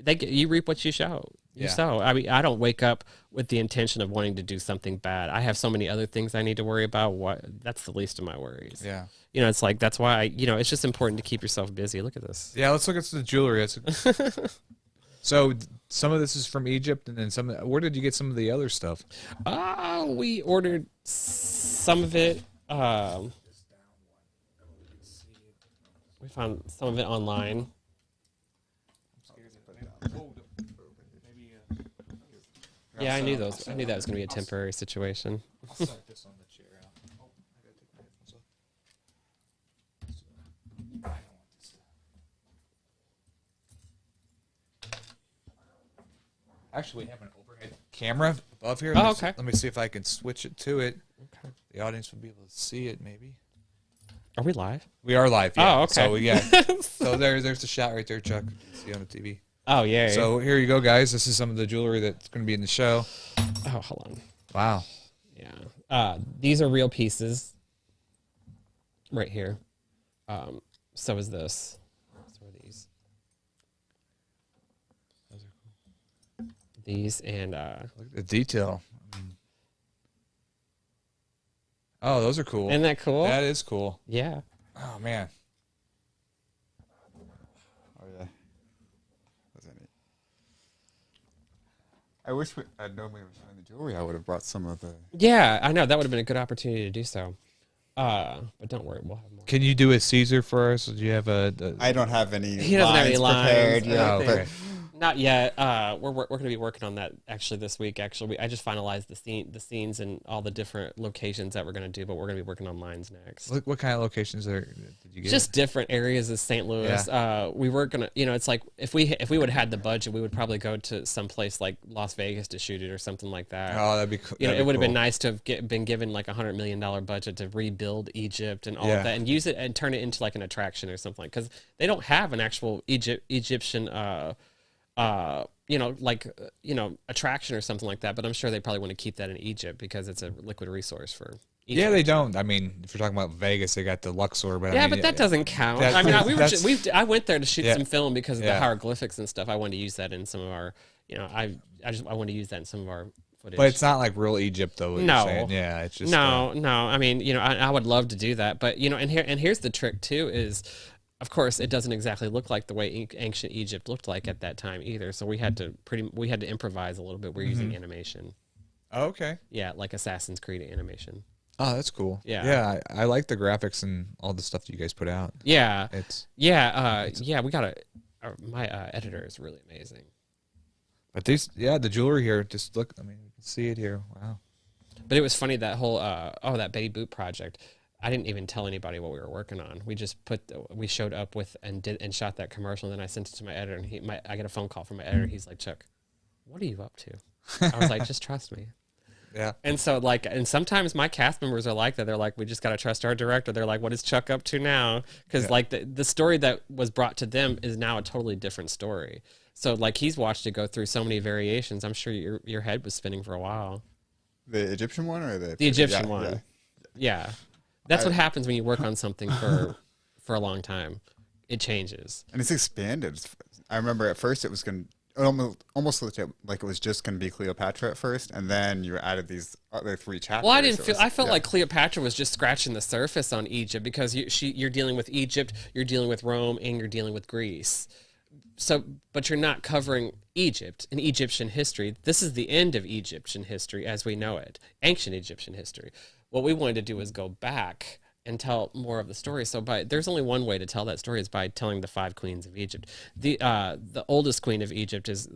you reap what you sow. So, I mean, I don't wake up with the intention of wanting to do something bad. I have so many other things I need to worry about. That's the least of my worries. Yeah. It's like, that's why, it's just important to keep yourself busy. Look at this. Yeah, let's look at the jewelry. So some of this is from Egypt, and then where did you get some of the other stuff? We ordered some of it. We found some of it online. Yeah, I knew that was going to be a temporary situation. I'll set this on the chair. I gotta take my headphones off. I don't want this. Actually, we have an overhead camera above here. Oh, okay. Let me see if I can switch it to it. Okay. The audience will be able to see it, maybe. Are we live? We are live. Yeah. Oh, okay. So there's the shot right there, Chuck. You can see on the TV. Oh, yeah. So here you go, guys. This is some of the jewelry that's going to be in the show. Oh, hold on. Wow. Yeah. These are real pieces right here. So is this. So are these. Those are cool. These and look at the detail. Oh, those are cool. Isn't that cool? That is cool. Yeah. Oh, man. I wish I'd known we were showing the jewelry. I would have brought some of the. Yeah, I know. That would have been a good opportunity to do so. But don't worry, we'll have more. Can you do a Caesar for us? Do you have a I don't have any. He doesn't have any lines prepared yet. Oh, okay. Not yet. We're going to be working on that actually this week. Actually, I just finalized the scenes and all the different locations that we're going to do, but we're going to be working on lines next. What kind of locations did you get? Just different areas of St. Louis. Yeah. We were gonna, it's like if we would have had the budget, we would probably go to some place like Las Vegas to shoot it or something like that. Oh, that'd be cool. It would have been nice to have been given like $100 million budget to rebuild Egypt and all of that, and use it and turn it into like an attraction or something, because they don't have an actual Egyptian attraction or something like that. But I'm sure they probably want to keep that in Egypt because it's a liquid resource for Egypt. Yeah, they don't. I mean, if you're talking about Vegas, they got the Luxor, but but that doesn't count. I mean, I went there to shoot some film because of the hieroglyphics and stuff. I wanted to use that in some of our, I want to use that in some of our footage. But it's not like real Egypt, though. No, yeah, it's just no. I mean, I would love to do that, but and here's the trick too is, of course, it doesn't exactly look like the way ancient Egypt looked like at that time either. So we had to improvise a little bit. We're using animation. Oh, okay. Yeah, like Assassin's Creed animation. Oh, that's cool. Yeah. Yeah, I like the graphics and all the stuff that you guys put out. Yeah. It's We got my editor is really amazing. But the jewelry here, just look, I mean, you can see it here. Wow. But it was funny, that whole that Betty Boop project. I didn't even tell anybody what we were working on. We just we showed up with and shot that commercial, and then I sent it to my editor, and I get a phone call from my editor. He's like, "Chuck, what are you up to?" I was like, "Just trust me." Yeah. And so and sometimes my cast members are like that. They're like, "We just got to trust our director." They're like, "What is Chuck up to now?" Because the story that was brought to them is now a totally different story. So like he's watched it go through so many variations. I'm sure your head was spinning for a while. The Egyptian one or the Egyptian one? Yeah. That's what happens when you work on something for a long time. It changes. And it's expanded. I remember at first it was going to almost looked like it was just going to be Cleopatra at first, and then you added these other 3 chapters. Well, I felt like Cleopatra was just scratching the surface on Egypt, because you're dealing with Egypt, you're dealing with Rome, and you're dealing with Greece. So, but you're not covering Egypt and Egyptian history. This is the end of Egyptian history as we know it, ancient Egyptian history. What we wanted to do is go back and tell more of the story. So there's only one way to tell that story, is by telling the 5 queens of Egypt. The oldest queen of Egypt is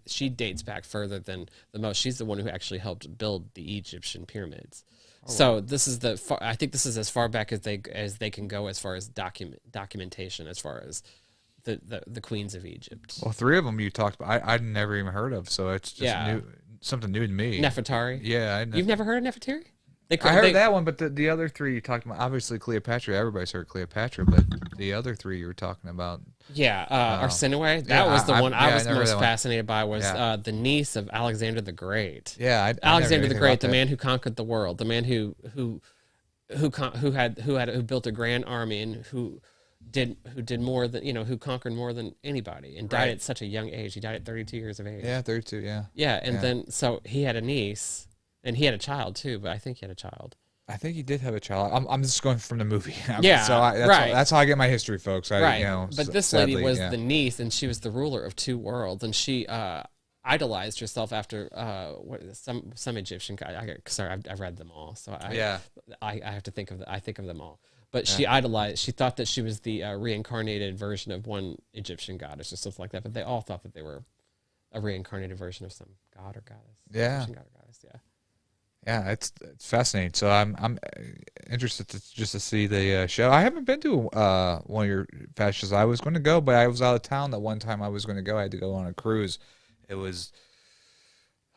she dates back further than the most. She's the one who actually helped build the Egyptian pyramids. So this is I think this is as far back as they can go as far as documentation, as far as the queens of Egypt. Well, 3 of them you talked about, I'd never even heard of, so it's just something new to me. Nefertari. Yeah, you've never heard of Nefertari? I heard that one, but the other 3 you talked about, obviously Cleopatra, everybody's heard Cleopatra, but the other 3 you were talking about. Yeah, Arsinoe. That was the one I was most fascinated by, was the niece of Alexander the Great. Yeah, Alexander the Great, the man who conquered the world, the man who built a grand army, and who did more than, who conquered more than anybody, and died at such a young age. He died at 32 years of age. Yeah, 32. Yeah. Yeah, and then so he had a niece. And he had a child too, but I think he had a child. I think he did have a child. I'm just going from the movie. So that's how I get my history, folks. But this lady was the niece, and she was the ruler of 2 worlds, and she idolized herself after some Egyptian guy. I've read them all, so I have to think of them all. But she idolized. She thought that she was the reincarnated version of one Egyptian goddess or something like that. But they all thought that they were a reincarnated version of some god or goddess. Yeah. Egyptian god or goddess. Yeah. Yeah, it's fascinating. So I'm interested to see the show. I haven't been to one of your fashion shows. I was going to go, but I was out of town that one time I was going to go. I had to go on a cruise. It was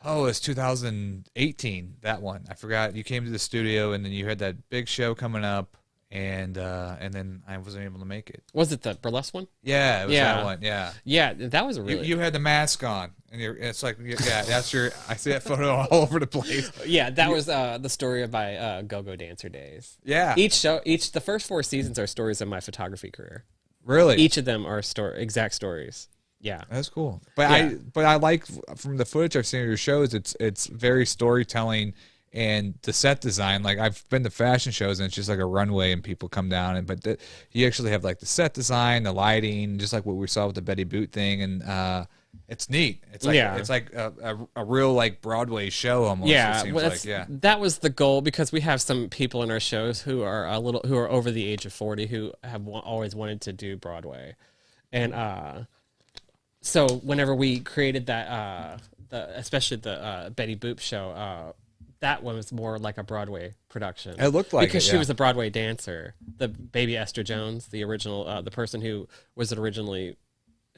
2018, that one. I forgot. You came to the studio, and then you had that big show coming up, and then I wasn't able to make it. Was it the burlesque one? Yeah, it was that one. Yeah. Yeah, that was a really... You had the mask on, and it's like, that's your... I see that photo all over the place. Yeah, that was the story of my go-go dancer days. Yeah. The first 4 seasons are stories of my photography career. Really? Each of them are exact stories. Yeah. That's cool. But I like, from the footage I've seen of your shows, it's very storytelling. And the set design, like I've been to fashion shows and it's just like a runway and people come down, but you actually have like the set design, the lighting, just like what we saw with the Betty Boot thing, and it's neat. It's like a real like Broadway show almost. Yeah, it seems that was the goal, because we have some people in our shows who are over the age of 40 who have always wanted to do Broadway, and so whenever we created that, especially the Betty Boop show. That one was more like a Broadway production. It looked like because she was a Broadway dancer. The baby Esther Jones, the original, the person who was originally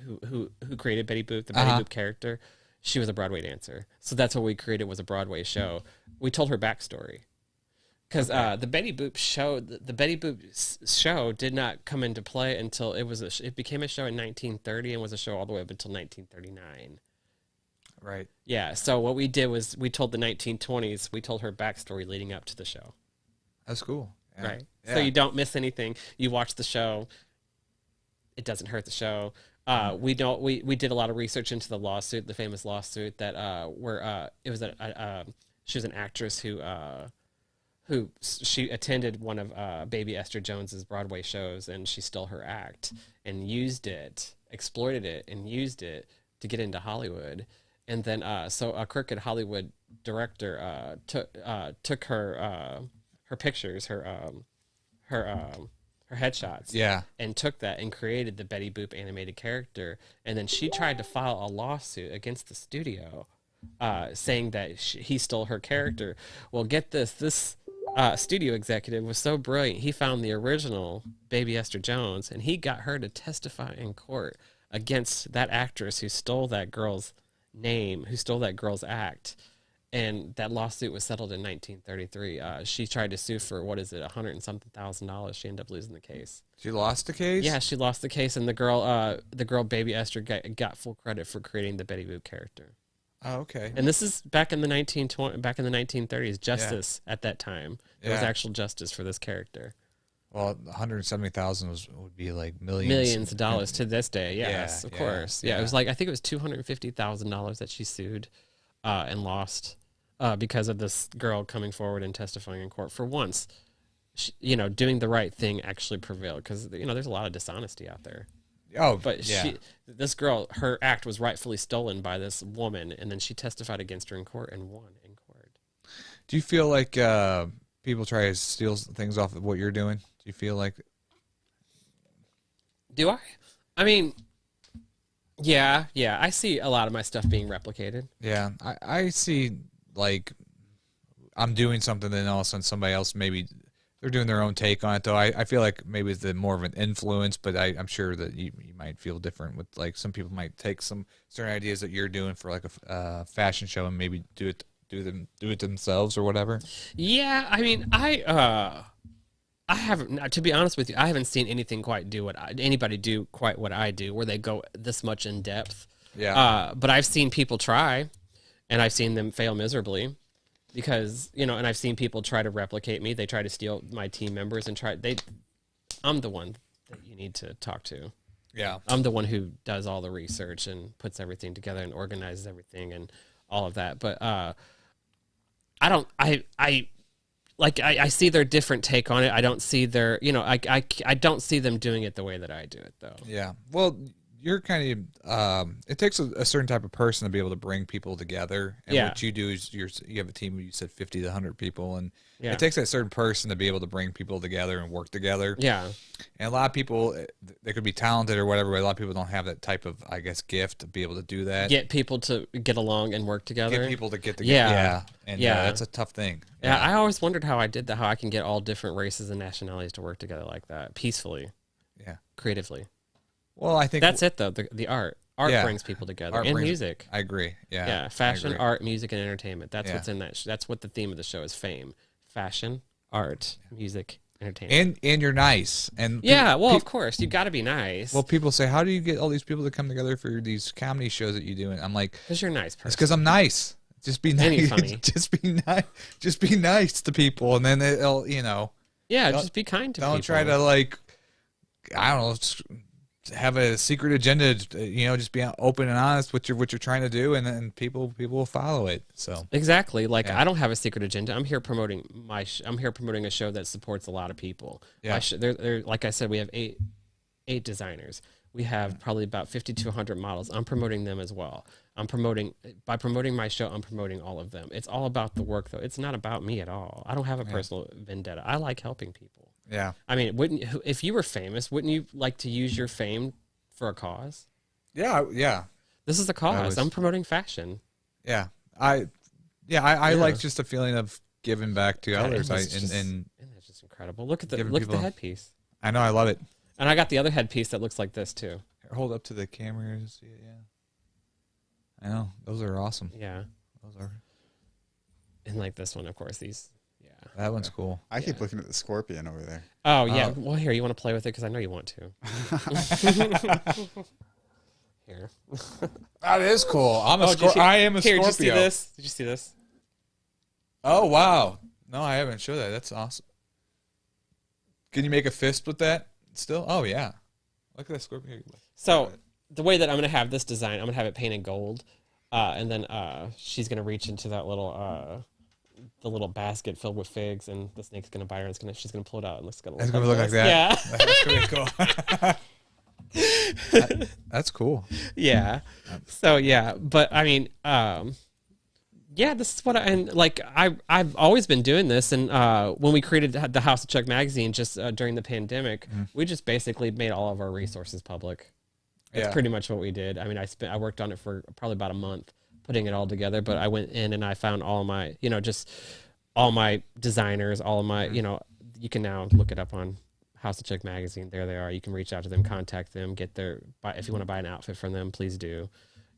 who created Betty Boop, the Betty Boop character, she was a Broadway dancer. So that's what we created, was a Broadway show. We told her backstory, because the Betty Boop show did not come into play until it became a show in 1930 and was a show all the way up until 1939. Right. Yeah. So what we did was we told the 1920s. We told her backstory leading up to the show. That's cool. Yeah. Right. Yeah. So you don't miss anything. You watch the show. It doesn't hurt the show. We did a lot of research into the lawsuit, the famous lawsuit that where it was she was an actress who she attended one of Baby Esther Jones's Broadway shows, and she stole her act and exploited it and used it to get into Hollywood. And then so a crooked Hollywood director took her pictures, her headshots, and took that and created the Betty Boop animated character. And then she tried to file a lawsuit against the studio, saying that he stole her character. Well, get this studio executive was so brilliant. He found the original Baby Esther Jones, and he got her to testify in court against that actress who stole that girl's name, who stole that girl's act. And that lawsuit was settled in 1933. She tried to sue for, what is it, $100 and something thousand. She ended up losing the case. She lost the case? Yeah, she lost the case, and the girl Baby Esther got full credit for creating the Betty Boop character. Oh, okay. And this is back in the 1930s. Justice at that time. There was actual justice for this character. Well, 170,000 would be like millions of dollars to this day. Yes, of course. Yeah, it was like, I think it was $250,000 that she sued and lost because of this girl coming forward and testifying in court. For once, doing the right thing actually prevailed, because there's a lot of dishonesty out there. Oh, but this girl, her act was rightfully stolen by this woman, and then she testified against her in court and won in court. Do you feel like people try to steal things off of what you're doing? Do you feel like? Do I? I mean, yeah. I see a lot of my stuff being replicated. Yeah, I see, like, I'm doing something, then all of a sudden somebody else, maybe they're doing their own take on it, though. I feel like maybe it's more of an influence, but I'm sure that you might feel different with, like, some people might take some certain ideas that you're doing for, like, a fashion show and maybe do it themselves or whatever. Yeah, I mean, I haven't, to be honest with you, I haven't seen anything anybody do quite what I do, where they go this much in depth. Yeah. But I've seen people try, and I've seen them fail miserably, because, and I've seen people try to replicate me. They try to steal my team members and I'm the one that you need to talk to. Yeah. I'm the one who does all the research and puts everything together and organizes everything and all of that. But I see their different take on it. I don't see their, I don't see them doing it the way that I do it, though. Yeah. Well, you're kind of, it takes a certain type of person to be able to bring people together. And what you do is you have a team, you said 50 to 100 people, and it takes that certain person to be able to bring people together and work together. Yeah. And a lot of people, they could be talented or whatever, but a lot of people don't have that type of, I guess, gift to be able to do that. Get people to get along and work together. Get people to get together. Yeah. And that's a tough thing. Yeah, I always wondered how I did that, how I can get all different races and nationalities to work together like that, peacefully. Yeah. Creatively. Well, I think that's it, though. The art brings people together, and music. I agree. Yeah. Fashion, art, music, and entertainment. That's what's in that. That's what the theme of the show is: fame, fashion, art, music, entertainment. And you're nice. And of course, you got to be nice. Well, people say, how do you get all these people to come together for these comedy shows that you do? And I'm like, because you're a nice person. It's because I'm nice. Just be nice. Funny. Just be nice. Just be nice to people, and then they'll, just be kind to people. Don't try to, like, I don't know, have a secret agenda. Just be open and honest with what you're trying to do, and then people will follow it. So exactly, like, I don't have a secret agenda. I'm here promoting I'm here promoting a show that supports a lot of people. Yeah. Like I said, we have eight designers. We have probably about 50 to 100 models. I'm promoting them as well. By promoting my show, I'm promoting all of them. It's all about the work, though. It's not about me at all. I don't have a personal vendetta. I like helping people. Yeah. I mean, if you were famous, wouldn't you like to use your fame for a cause? Yeah. Yeah. This is a cause. I'm promoting fashion. Yeah. I like just the feeling of giving back to others. And that's just incredible. Look at the headpiece. I know. I love it. And I got the other headpiece that looks like this too. Hold up to the camera to see it. Yeah. I know. Those are awesome. Yeah. Those are. And like this one, of course, these. Yeah. That one's cool. I keep looking at the scorpion over there. Oh, yeah. Well, here, you want to play with it? Because I know you want to. Here. That is cool. I am a Scorpio. Did you see this? Did you see this? Oh, wow. No, I haven't showed that. That's awesome. Can you make a fist with that still? Oh, yeah. Look at that Scorpio. So the way that I'm going to have this design, I'm going to have it painted gold. And then she's going to reach into that little the little basket filled with figs, and the snake's gonna bite her, and she's gonna pull it out, and it's gonna It's gonna look like that. Yeah. That's pretty cool. That's cool. Yeah. So yeah, but I mean, yeah, this is what I've always been doing this, and when we created the House of Chuck magazine just during the pandemic, we just basically made all of our resources public. That's pretty much what we did. I mean, I worked on it for probably about a month, putting it all together, but I went in and I found all my, just all my designers, all of my, you can now look it up on House of Chuck magazine. There they are. You can reach out to them, contact them, get if you want to buy an outfit from them, please do.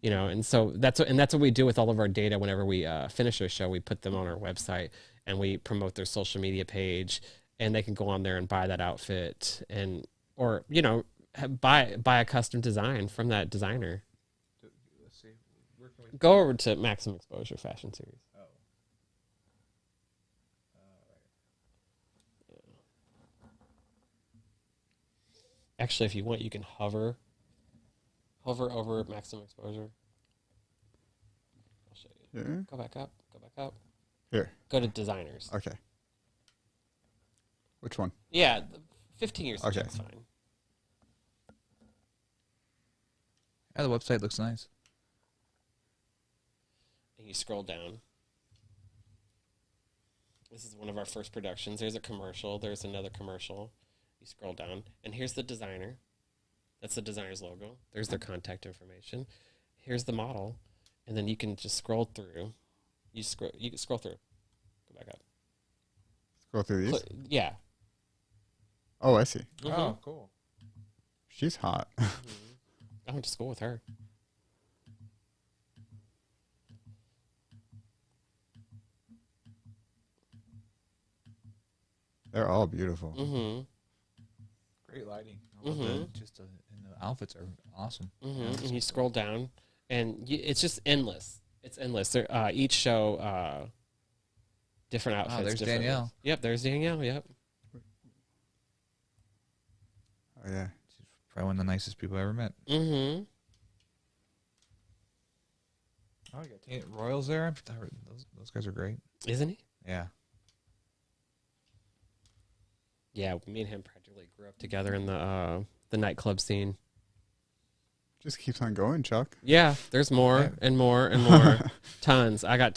And so that's what we do with all of our data. Whenever we finish a show, we put them on our website and we promote their social media page, and they can go on there and buy that outfit or buy a custom design from that designer. Let's see. Where can we... Go over to Maximum Exposure Fashion Series. Oh. Yeah. Actually, if you want, you can hover over Maximum Exposure. I'll show you. Yeah. Go back up. Here. Go to designers. Okay. Which one? Yeah, 15 years. Okay. That's fine. Yeah, the website looks nice. And you scroll down. This is one of our first productions. There's a commercial. There's another commercial. You scroll down, and here's the designer. That's the designer's logo. There's their contact information. Here's the model, and then you can just scroll through. You can scroll through. Go back up. Scroll through these? Yeah. Oh, I see. Mm-hmm. Oh, cool. She's hot. I went to school with her. They're all beautiful. Mm-hmm. Great lighting. Mm-hmm. And the outfits are awesome. Mm-hmm. Yeah, And you scroll down, and it's just endless. It's endless. There, each show, different outfits. There's different Danielle. Yep, there's Danielle. Yep. Oh, yeah. She's probably one of the nicest people I ever met. Mm-hmm. Oh, you got Tainted Royals there. Those guys are great. Isn't he? Yeah. Yeah, me and him practically grew up together in the nightclub scene. Just keeps on going, Chuck. Yeah, there's more Yeah. and more and more. Tons. I got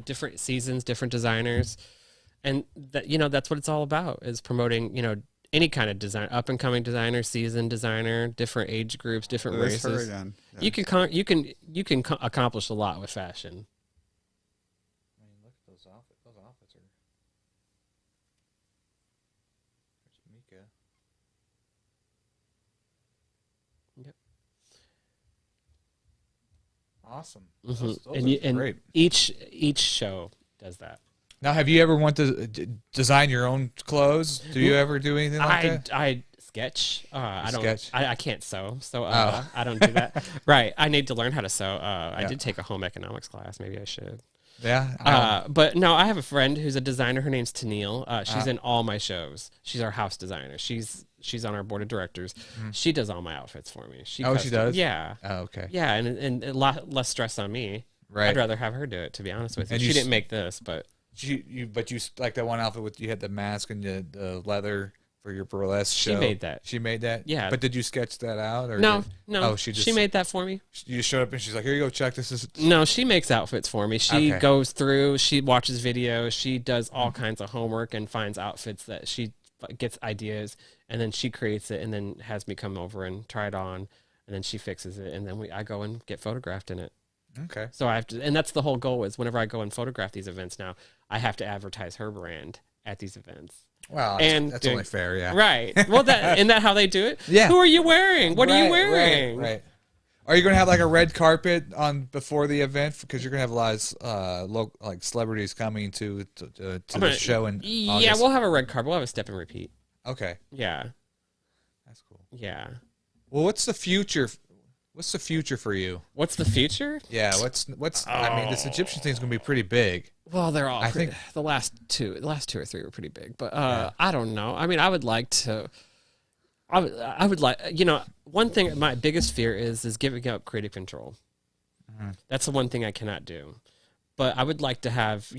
different seasons, different designers, and that's what it's all about, is promoting any kind of design, up and coming designer, seasoned designer, different age groups, different There's her races. again. Yeah. You can accomplish a lot with fashion. I mean, look at those outfits. Those outfits are. There's Mika. Yep. Awesome. Mhm. Those And are great. each show does that. Now, have you ever wanted to design your own clothes? Do you ever do anything like that? I sketch. I don't. Sketch? I can't sew, so Oh. I don't do that. Right. I need to learn how to sew. I did take a home economics class. Maybe I should. Yeah. But no, I have a friend who's a designer. Her name's Tennille. She's in all my shows. She's our house designer. She's on our board of directors. She does all my outfits for me. She does? Yeah. Oh, okay. Yeah, and a lot less stress on me. Right. I'd rather have her do it, to be honest with you. And She you didn't make this, but You like that one outfit with you had the mask and the leather for your burlesque She show. made that. She made that. Yeah. But did you sketch that out or no. Oh, she made that for me. You just showed up and she's like, "Here you go, Chuck. This is." No, she makes outfits for me. She Okay. goes through, she watches videos, she does all kinds of homework and finds outfits that she gets ideas, and then she creates it and then has me come over and try it on, and then she fixes it, and then I go and get photographed in it. Okay. So I have to, and that's the whole goal, is whenever I go and photograph these events now, I have to advertise her brand at these events. Well, And that's doing- only fair, yeah. Right. Well, isn't that how they do it? Yeah. Who are you wearing? What are you Right, wearing? Right. Are you going to have like a red carpet on before the event? Because you're going to have a lot of like celebrities coming to the show in Yeah, August. we'll have a red carpet. We'll have a step and repeat. Okay, Yeah. that's cool. Yeah. Well, what's the future? What's the future for you? What's the future? Yeah, what's? I mean, this Egyptian thing's going to be pretty big. Well, they're all. I think- the last two or three were pretty big, but I don't know. I mean, I would like to. I would like, one thing. My biggest fear is giving up creative control. That's the one thing I cannot do. But I would like to have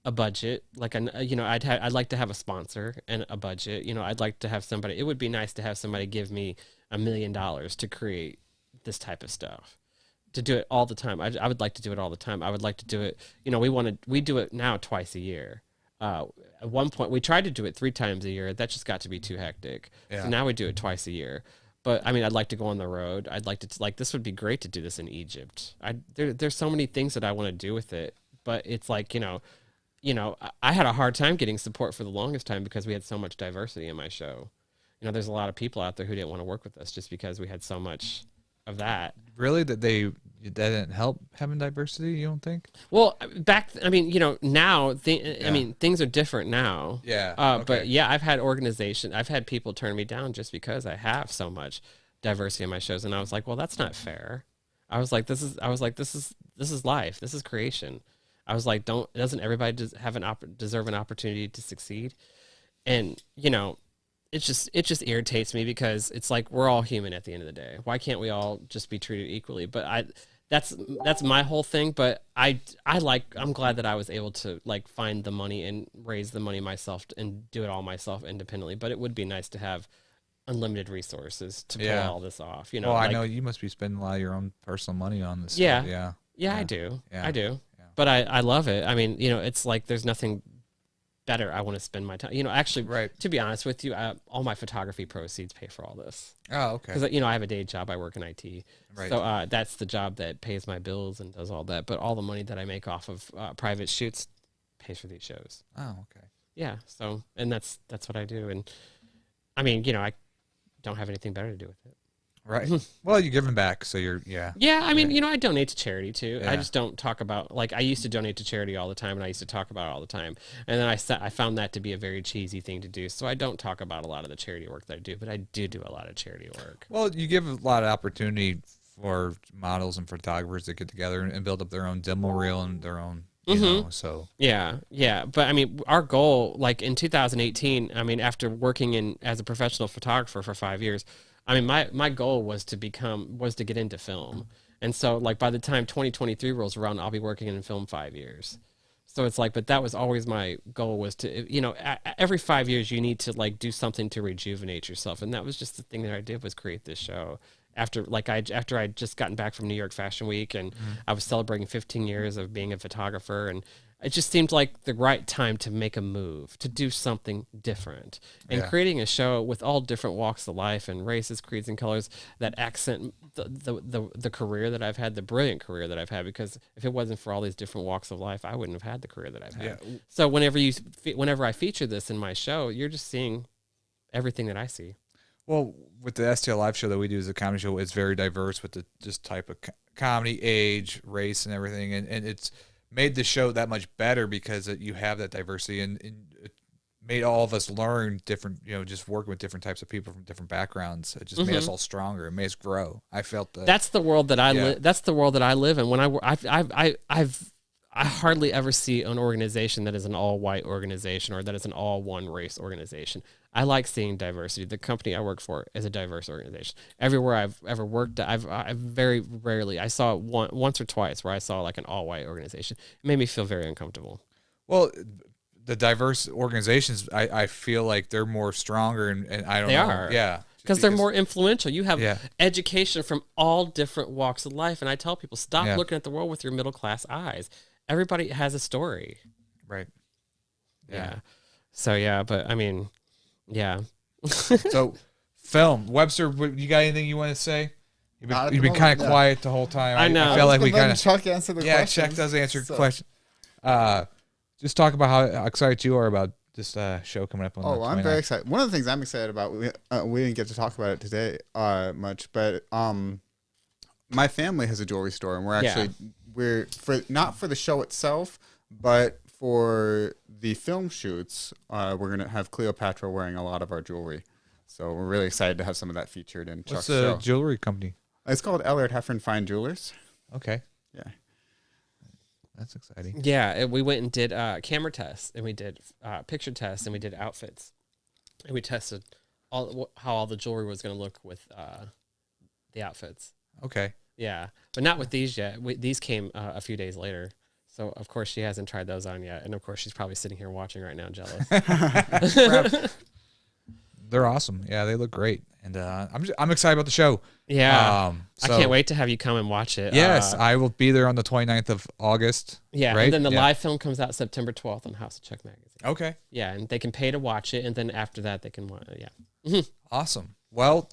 a budget, like I'd like to have a sponsor and a budget. I'd like to have somebody. It would be nice to have somebody give me $1 million to create this type of stuff, to do it all the time. I would like to do it all the time. I would like to do it. We do it now twice a year. At one point, we tried to do it 3 times a year. That just got to be too hectic. Yeah. So now we do it twice a year. But I mean, I'd like to go on the road. I'd like to this would be great to do this in Egypt. There's so many things that I want to do with it. But it's like I had a hard time getting support for the longest time because we had so much diversity in my show. There's a lot of people out there who didn't want to work with us just because we had so much of that. Really, that didn't help having diversity, you don't think? Well, now things are different now. Yeah. But yeah, I've had people turn me down just because I have so much diversity in my shows, and I was like, well, that's not fair. I was like, this is life. This is creation. I was like, doesn't everybody deserve an opportunity to succeed? And it just irritates me because it's like we're all human at the end of the day. Why can't we all just be treated equally? But that's my whole thing. But I'm glad that I was able to like find the money and raise the money myself and do it all myself independently. But it would be nice to have unlimited resources to pull all this off. Well, I know you must be spending a lot of your own personal money on this. Yeah. Stuff. Yeah, I do. Yeah. I do. Yeah. But I love it. I mean, it's like there's nothing better I want to spend my time. Actually, right. To be honest with you, all my photography proceeds pay for all this. Oh, okay. Because I have a day job. I work in IT. Right. So that's the job that pays my bills and does all that. But all the money that I make off of private shoots pays for these shows. Oh, okay. Yeah. So, and that's what I do. And I mean, I don't have anything better to do with it. Right. Well, you're giving back, so you're, yeah. Yeah, I mean, I donate to charity too. Yeah. I just don't talk about, like, I used to donate to charity all the time, and I used to talk about it all the time. And then I found that to be a very cheesy thing to do, so I don't talk about a lot of the charity work that I do, but I do a lot of charity work. Well, you give a lot of opportunity for models and photographers to get together and build up their own demo reel and their own, you know, so. Yeah. But, I mean, our goal, like, in 2018, I mean, after working as a professional photographer for 5 years, I mean, my goal was to get into film. And so, like, by the time 2023 rolls around, I'll be working in film 5 years. So it's like, but that was always my goal, was to, every 5 years you need to, like, do something to rejuvenate yourself. And that was just the thing that I did, was create this show. After I'd just gotten back from New York Fashion Week, and I was celebrating 15 years of being a photographer, and it just seemed like the right time to make a move, to do something different. And creating a show with all different walks of life and races, creeds, and colors that accent the career that I've had, the brilliant career that I've had, because if it wasn't for all these different walks of life, I wouldn't have had the career that I've had. Yeah. So whenever I feature this in my show, you're just seeing everything that I see. Well, with the STL Live show that we do as a comedy show, it's very diverse with the just type of comedy, age, race, and everything. And it's made the show that much better because you have that diversity, and it made all of us learn different, just working with different types of people from different backgrounds. It just made us all stronger. It made us grow. I felt that. That's the world that I live. That's the world that I live in. When I hardly ever see an organization that is an all-white organization, or that is an all-one race organization. I like seeing diversity. The company I work for is a diverse organization. Everywhere I've ever worked, I've very rarely, I saw it once or twice where I saw like an all-white organization. It made me feel very uncomfortable. Well, the diverse organizations, I feel like they're more stronger, and I don't know. They are. Yeah. Because they're more influential. You have education from all different walks of life. And I tell people, stop looking at the world with your middle-class eyes. Everybody has a story. Right. Yeah. So, yeah, but I mean, yeah. So, film. Webster, you got anything you want to say? You've been kind of quiet the whole time. I know. I feel like we kind of. Chuck answer the question. Yeah, Chuck does answer the question. Just talk about how excited you are about this show coming up on. Oh, I'm very excited. One of the things I'm excited about, we didn't get to talk about it today much, but my family has a jewelry store, and we're not for the show itself, but for the film shoots, we're gonna have Cleopatra wearing a lot of our jewelry. So we're really excited to have some of that featured in Chuck's show. What's the jewelry company? It's called Elliott Heffern Fine Jewelers. Okay. Yeah. That's exciting. Yeah, we went and did camera tests, and we did picture tests, and we did outfits, and we tested how all the jewelry was going to look with the outfits. Okay. Yeah, but not with these yet. These came a few days later, So of course she hasn't tried those on yet, and of course she's probably sitting here watching right now, jealous. They're awesome. Yeah, they look great, and I'm excited about the show. Yeah, so, I can't wait to have you come and watch it. Yes, I will be there on the 29th of August. Yeah, right? and then the live film comes out September 12th on House of Chuck magazine. Okay. Yeah, and they can pay to watch it, and then after that they can watch. Yeah. Awesome. Well,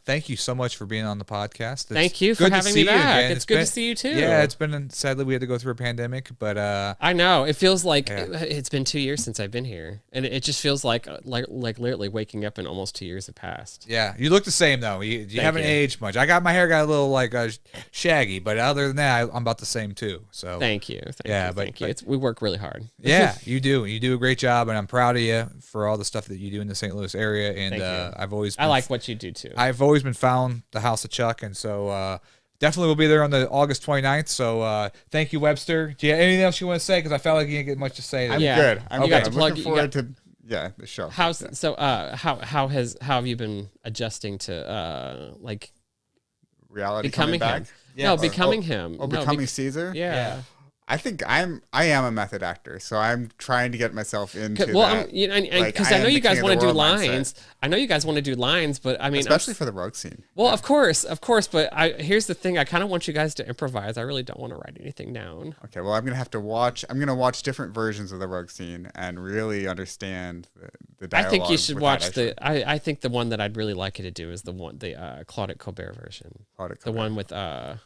thank you so much for being on the podcast. Thank you for having me back. It's good to see you too. Yeah, it's been sadly we had to go through a pandemic, but I know it feels like it's been 2 years since I've been here, and it just feels like literally waking up and almost 2 years have passed. Yeah, you look the same though. You haven't aged much. My hair got a little shaggy, but other than that, I'm about the same too. So thank you. Thank you. We work really hard. Yeah, you do. You do a great job, and I'm proud of you for all the stuff that you do in the St. Louis area. And I like what you do too. I've always been found the House of Chuck, and so definitely will be there on the August 29th. So thank you, Webster. Do you have anything else you want to say? Because I felt like you didn't get much to say. I'm good. I'm looking forward to the show. How have you been adjusting to reality becoming coming back? him? Yeah. No, becoming him. Or becoming Caesar? Yeah. I think I am a method actor, so I'm trying to get myself into well, that. Because I know you guys want to do lines. I know you guys want to do lines, but I mean, especially for the rogue scene. Well, of course. But here's the thing: I kind of want you guys to improvise. I really don't want to write anything down. Okay, well, I'm gonna watch different versions of the rogue scene and really understand the dialogue. I think you should watch I think the one that I'd really like you to do is the Claudette Colbert version. The one with the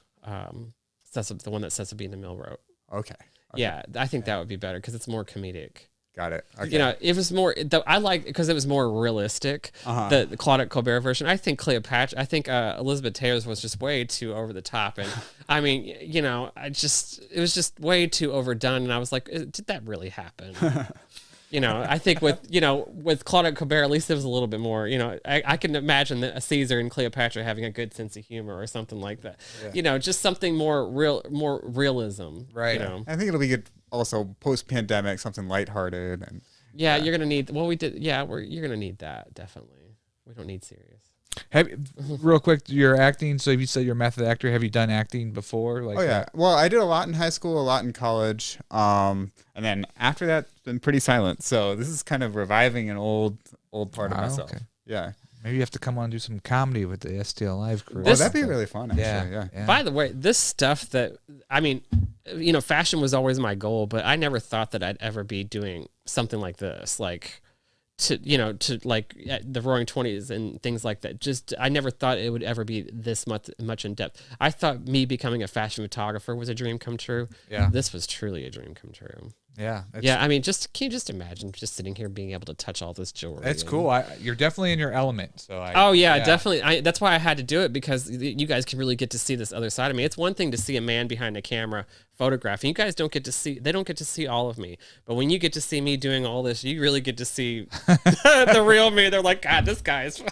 one that Cecil B. DeMille wrote. Okay. Yeah, I think that would be better because it's more comedic. Got it. Okay. You know, it was more. I like because it was more realistic. The Claudette Colbert version. I think Cleopatra. I think Elizabeth Taylor's was just way too over the top, and I mean, you know, it was just way too overdone, and I was like, did that really happen? You know, I think with Claudette Colbert, at least it was a little bit more, you know, I can imagine that a Caesar and Cleopatra having a good sense of humor or something like that. Yeah. You know, just something more realism. Right. You know? I think it'll be good also post-pandemic, something lighthearted. And yeah, you're going to need, you're going to need that, definitely. We don't need serious. Real quick, your acting. So you said you're a method actor. Have you done acting before? Well, I did a lot in high school, a lot in college, and then after that, it's been pretty silent. So this is kind of reviving an old part of myself. Okay. Yeah. Maybe you have to come on and do some comedy with the STL Live crew. That'd be really fun, actually. Yeah. By the way, this stuff fashion was always my goal, but I never thought that I'd ever be doing something like this, like to the Roaring '20s and things like that. Just I never thought it would ever be this much in depth. I thought me becoming a fashion photographer was a dream come true. Yeah, this was truly a dream come true. Yeah, I mean, can you just imagine just sitting here being able to touch all this jewelry? It's cool. You're definitely in your element. So definitely. That's why I had to do it, because you guys can really get to see this other side of me. It's one thing to see a man behind a camera photographing. You guys don't get to see all of me. But when you get to see me doing all this, you really get to see the real me. They're like, God, this guy is.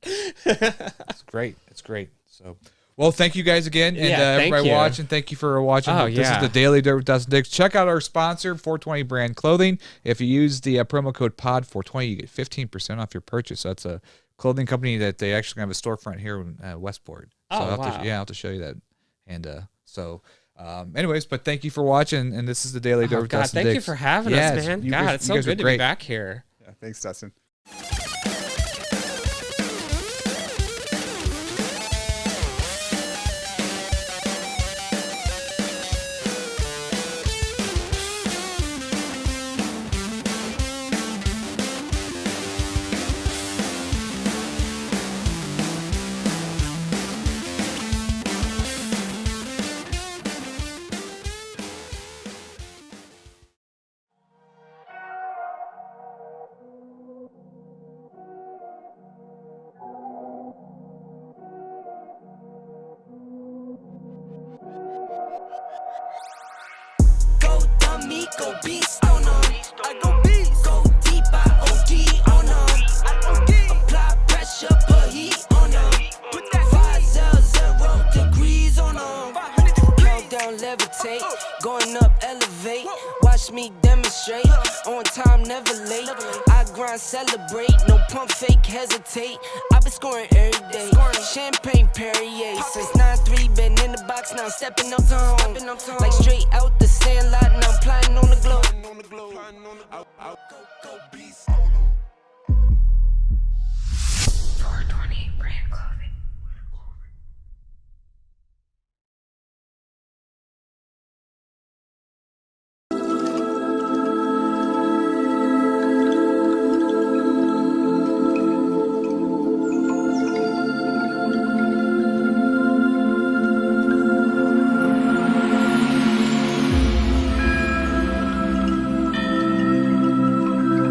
It's great. It's great. So. Well, thank you guys again, and everybody watching. Thank you for watching. This is the Daily Dirt with Dustin Diggs. Check out our sponsor, 420 Brand Clothing. If you use the promo code POD420, you get 15% off your purchase. So that's a clothing company that they actually have a storefront here in Westport. So I'll have to show you that. And anyways, but thank you for watching, and this is the Daily Dirt with Dustin Diggs. Thank you for having us, man. God, it's so good to be back here. Yeah, thanks, Dustin. Go beast on them. I go beast. Go deep, I OD on them. I OD. Apply pressure, put heat on them. Put that 500 degrees on them. Countdown, levitate, going up, elevate. Watch watch me demonstrate. On time, never late. I grind, celebrate. No pump, fake, hesitate. I've been scoring every day. Champagne Perrier. Since 9-3, been in the box, now I'm stepping up to home. Like straight out the sand lot, now I'm plotting on the globe. Go beast.